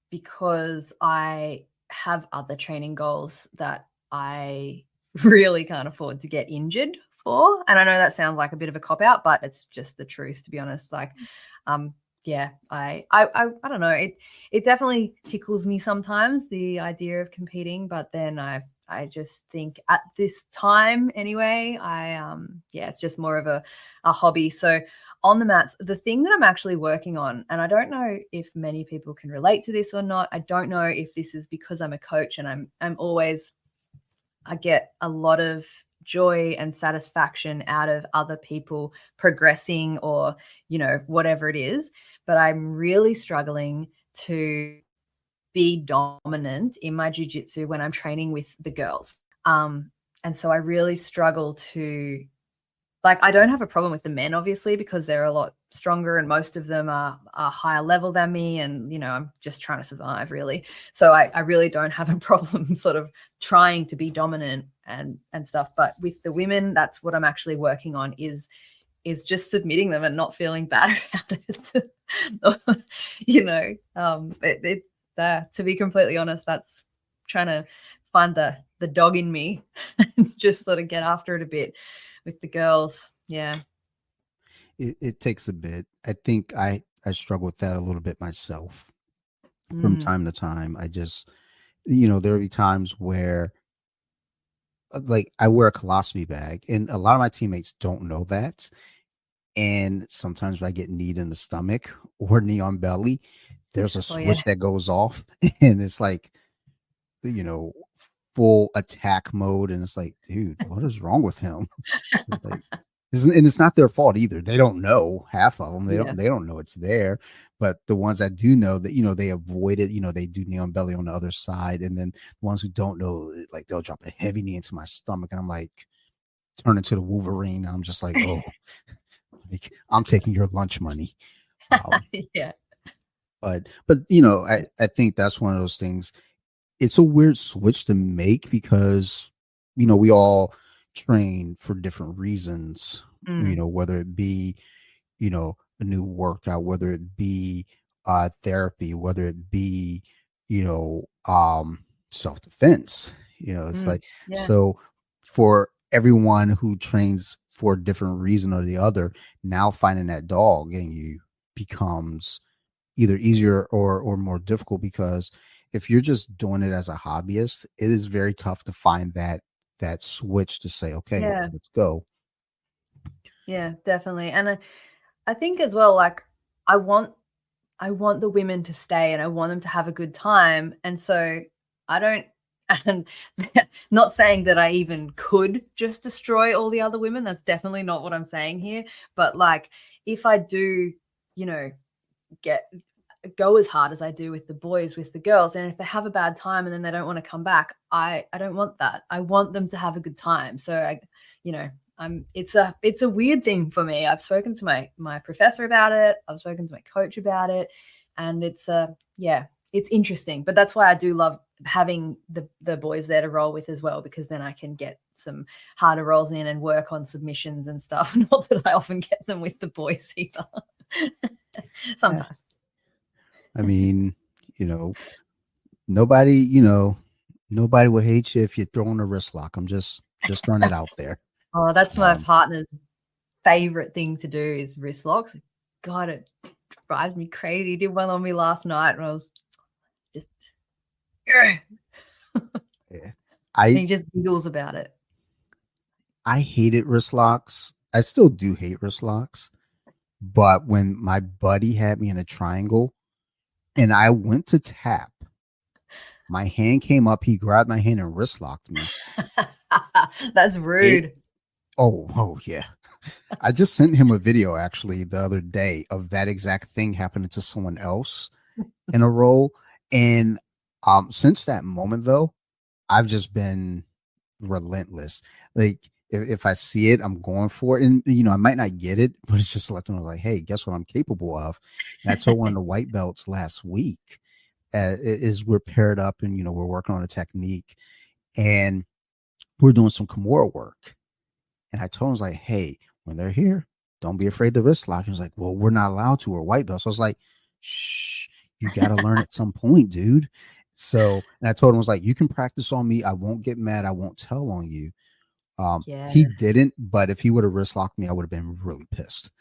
because I have other training goals that I really can't afford to get injured for. And I know that sounds like a bit of a cop out, but it's just the truth, to be honest. Like, I don't know. It definitely tickles me sometimes, the idea of competing, but then I just think at this time anyway, it's just more of a hobby. So on the mats, the thing that I'm actually working on, and I don't know if many people can relate to this or not. I don't know if this is because I'm a coach and I get a lot of joy and satisfaction out of other people progressing or, whatever it is. But I'm really struggling to be dominant in my jiu-jitsu when I'm training with the girls. And so I really struggle to, like, I don't have a problem with the men, obviously, because they're a lot stronger and most of them are higher level than me. And, I'm just trying to survive, really. So I really don't have a problem sort of trying to be dominant and stuff. But with the women, that's what I'm actually working on is just submitting them and not feeling bad about it. To be completely honest, that's trying to find the dog in me and just sort of get after it a bit with the girls. Yeah. It takes a bit. I think I struggle with that a little bit myself from time to time. I just, there'll be times where like I wear a colostomy bag and a lot of my teammates don't know that. And sometimes when I get kneed in the stomach or knee on belly, there's a switch that goes off and it's like, full attack mode. And it's like, dude, what is wrong with him? It's like, and it's not their fault either. They don't know. Half of them, they don't know it's there. But the ones that do know that, they avoid it, they do knee on belly on the other side. And then the ones who don't know, like they'll drop a heavy knee into my stomach and I'm like, turn into the Wolverine. And I'm just like, oh, like, I'm taking your lunch money. Yeah. But I think that's one of those things. It's a weird switch to make because, we all train for different reasons, whether it be, a new workout, whether it be therapy, whether it be, self-defense, it's like, so for everyone who trains for a different reason or the other, now finding that dog in you becomes either easier or more difficult, because if you're just doing it as a hobbyist, it is very tough to find that switch to say, okay, let's go. Yeah, definitely. And I think as well, like I want the women to stay and I want them to have a good time. And so I don't, and not saying that I even could just destroy all the other women. That's definitely not what I'm saying here. But like, if I do, go as hard as I do with the boys, with the girls, and if they have a bad time and then they don't want to come back, I don't want that. I want them to have a good time. So it's a weird thing for me. I've spoken to my professor about it. I've spoken to my coach about it, and it's interesting. But that's why I do love having the boys there to roll with as well, because then I can get some harder rolls in and work on submissions and stuff. Not that I often get them with the boys either. Sometimes. I mean, nobody will hate you if you're throwing a wrist lock. I'm just throwing it out there. Oh, that's my partner's favorite thing to do is wrist locks. God, it drives me crazy. He did one on me last night and I was just yeah. He just giggles about it. I hated wrist locks. I still do hate wrist locks. But when my buddy had me in a triangle and I went to tap, my hand came up, he grabbed my hand and wrist locked me. That's rude. Oh yeah. I just sent him a video actually the other day of that exact thing happening to someone else in a roll. And since that moment though, I've just been relentless. Like if I see it, I'm going for it. And I might not get it, but it's just like, like, hey, guess what I'm capable of. And I told one of the white belts last week, is we're paired up and we're working on a technique and we're doing some Kimura work. And I told him, I was like, hey, when they're here, don't be afraid to wrist lock. He was like, well, we're not allowed to, we're white belts. So I was like, shh, you got to learn at some point, dude. So, and I told him, I was like, you can practice on me. I won't get mad. I won't tell on you. He didn't, but if he would have wrist locked me, I would have been really pissed.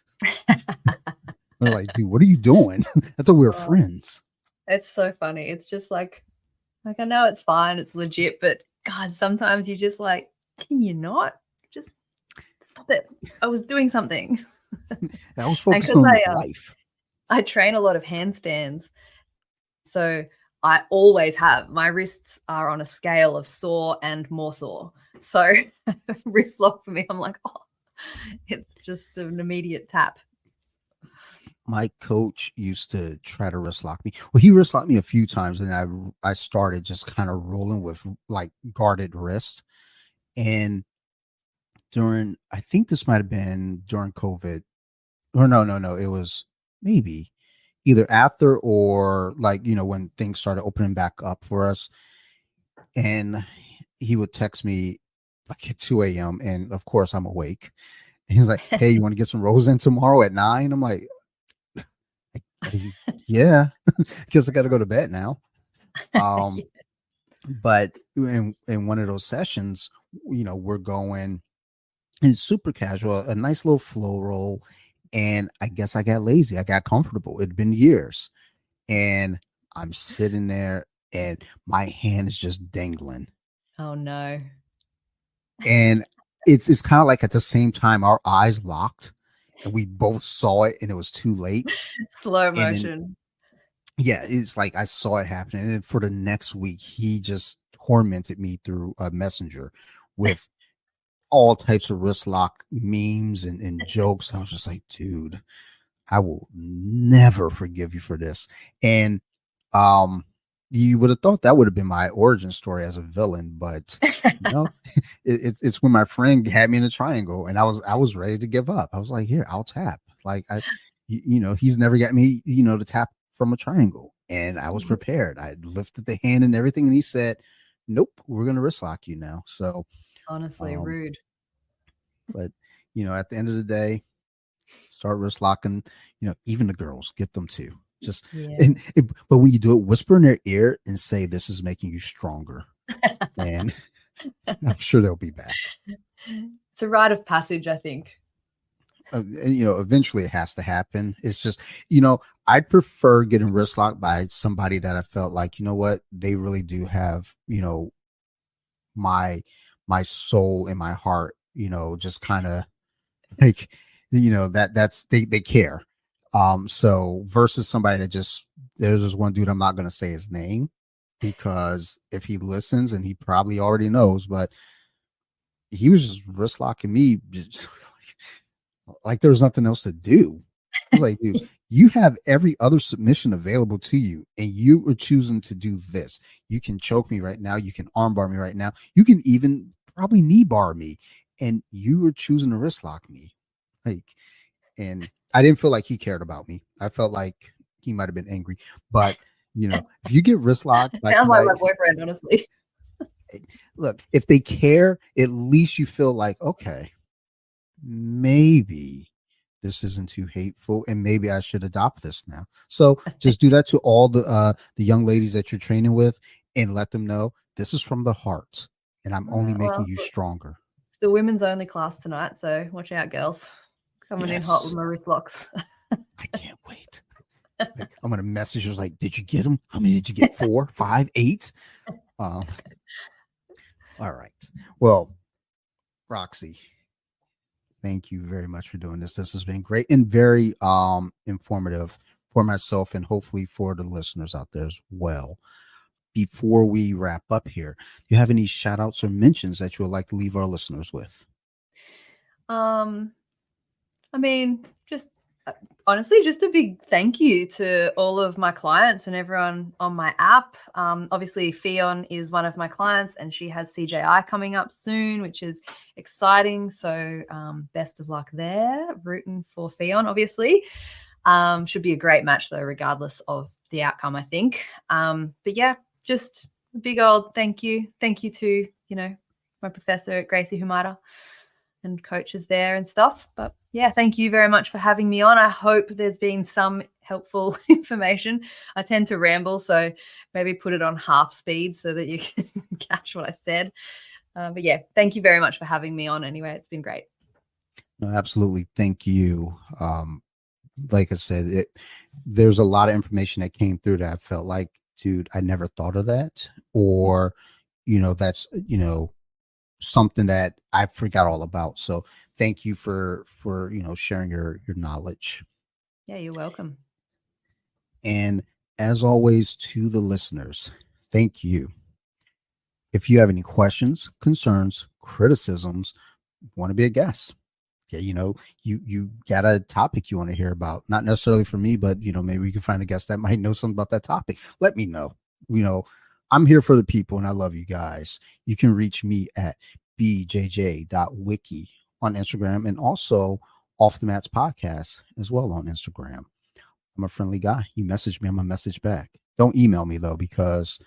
They're like, dude, what are you doing? I thought we were friends. It's so funny. It's just like I know it's fine, it's legit, but God, sometimes you just like, can you not just stop it? I was doing something. I was focused on life. I train a lot of handstands, so I always have my wrists are on a scale of sore and more sore. So wrist lock for me, I'm like, oh, it's just an immediate tap. My coach used to try to wrist lock me. Well, he wrist locked me a few times, and I started just kind of rolling with like guarded wrist. And I think this might have been during COVID, or no, it was maybe either after or like when things started opening back up for us. And he would text me like at 2 a.m. And of course I'm awake. And he's like, "Hey, you want to get some rolls in tomorrow at 9?" I'm like, "Yeah, because I got to go to bed now." Yeah. But in one of those sessions, we're going, it's super casual, a nice little flow roll. And I guess I got lazy. I got comfortable. It'd been years. And I'm sitting there and my hand is just dangling. Oh no. And it's kind of like at the same time our eyes locked and we both saw it and it was too late. Slow And then motion. yeah, it's like I saw it happen. And then for the next week, he just tormented me through a messenger with all types of wrist lock memes and jokes. I was just like, dude, I will never forgive you for this. And um you would have thought that would have been my origin story as a villain, but no, it's when my friend had me in a triangle and I was ready to give up. I was like, here, I'll tap. Like he's never got me, to tap from a triangle. And I was prepared. I lifted the hand and everything, and he said, nope, we're gonna wrist lock you now. So Honestly, um, rude. but at the end of the day, start wrist locking, even the girls, get them too. Just Yeah. but when you do it, whisper in their ear and say, this is making you stronger. And I'm sure they'll be back. It's a rite of passage, I think. Eventually it has to happen. It's just, I'd prefer getting wrist locked by somebody that I felt like, what, they really do have, my soul and my heart, just kind of like, that's they care. So versus somebody that just, there's this one dude, I'm not going to say his name because if he listens, and he probably already knows, but he was just wrist locking me just like there was nothing else to do. I was like, dude, you have every other submission available to you, and you are choosing to do this. You can choke me right now. You can armbar me right now. You can even probably knee bar me, and you are choosing to wrist lock me. Like, and I didn't feel like he cared about me. I felt like he might have been angry. But if you get wrist locked by Sounds like somebody, my boyfriend, honestly. look, if they care, at least you feel like, okay, maybe this isn't too hateful and maybe I should adopt this now. So just do that to all the young ladies that you're training with and let them know this is from the heart and I'm only making Well, you stronger. it's the women's only class tonight, so watch out, girls. Coming in hot with Yes. my wrist locks. I can't wait. Like, I'm gonna message you like, did you get them? How many did you get? 4, 5, 8? All right. Well, Roxy, thank you very much for doing this. This has been great and very informative for myself and hopefully for the listeners out there as well. Before we wrap up here, do you have any shout outs or mentions that you would like to leave our listeners with? I mean, just honestly, just a big thank you to all of my clients and everyone on my app. Obviously, Fion is one of my clients, and she has CJI coming up soon, which is exciting. So, best of luck there. Rooting for Fion, obviously. Should be a great match, though, regardless of the outcome, I think. But yeah, just a big old thank you. Thank you to, my professor, Gracie Humada, and coaches there and stuff. But yeah, thank you very much for having me on. I hope there's been some helpful information. I tend to ramble, so maybe put it on half speed so that you can catch what I said. But yeah, thank you very much for having me on anyway. It's been great. No, absolutely. Thank you. Like I said, there's a lot of information that came through that I felt like, dude, I never thought of that. Or, that's, something that I forgot all about. So thank you for sharing your knowledge. Yeah, you're welcome. And as always, to the listeners, thank you. If you have any questions, concerns, criticisms, want to be a guest, yeah, you got a topic you want to hear about, not necessarily for me, but maybe we can find a guest that might know something about that topic. Let me know. I'm here for the people and I love you guys. You can reach me at bjj.wiki on Instagram and also Off the Mats Podcast as well on Instagram. I'm a friendly guy. You message me, I'm a message back. Don't email me though, because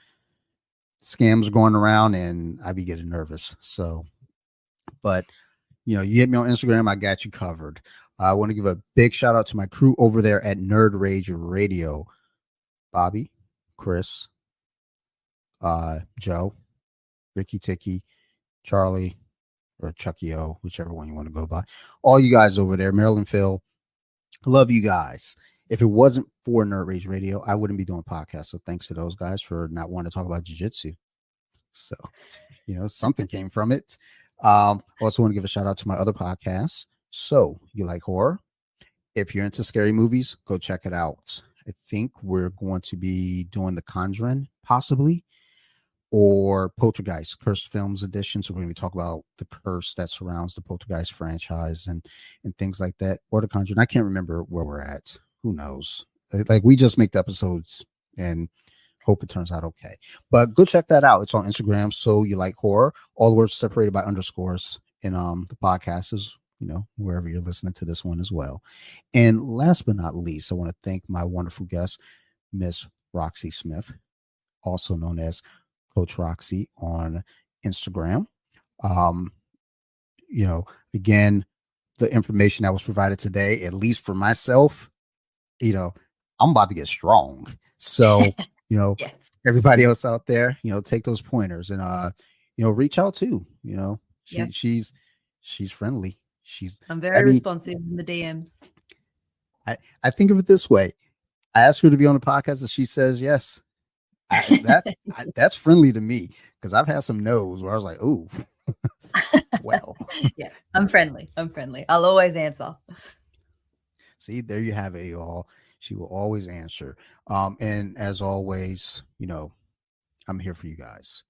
scams are going around and I be getting nervous. So But you hit me on Instagram, I got you covered. I want to give a big shout out to my crew over there at Nerd Rage Radio. Bobby, Chris, Joe, Ricky Ticky, Charlie, or Chucky O, whichever one you want to go by. All you guys over there, Maryland Phil, love you guys. If it wasn't for Nerd Rage Radio, I wouldn't be doing podcasts. So thanks to those guys for not wanting to talk about jiu-jitsu. So, something came from it. Also want to give a shout out to my other podcasts. So you like horror? If you're into scary movies, go check it out. I think we're going to be doing The Conjuring, possibly, or Poltergeist, Cursed Films edition. So we're going to be talking about the curse that surrounds the Poltergeist franchise and things like that. Or The Conjuring. I can't remember where we're at. Who knows? Like, we just make the episodes and hope it turns out okay. But go check that out. It's on Instagram. So you like horror. All the words separated by underscores. And the podcast is, wherever you're listening to this one as well. And last but not least, I want to thank my wonderful guest, Miss Roxi Smith, also known as Coach Roxi on Instagram. Again, the information that was provided today, at least for myself, I'm about to get strong. So, Yes. everybody else out there, take those pointers and, reach out too, Yep. she's friendly. I'm very responsive in the DMs. I think of it this way. I asked her to be on the podcast and she says yes. That's friendly to me, because I've had some no's where I was like, ooh, well. Yeah, I'm friendly. I'll always answer. See, there you have it, y'all. She will always answer. And as always, I'm here for you guys.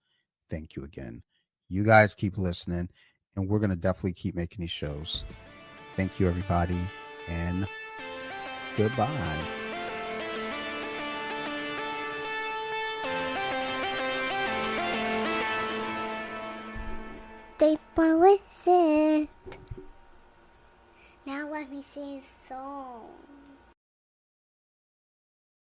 Thank you again. You guys keep listening, and we're going to definitely keep making these shows. Thank you, everybody, and goodbye. Deep with it. Now let me sing a song.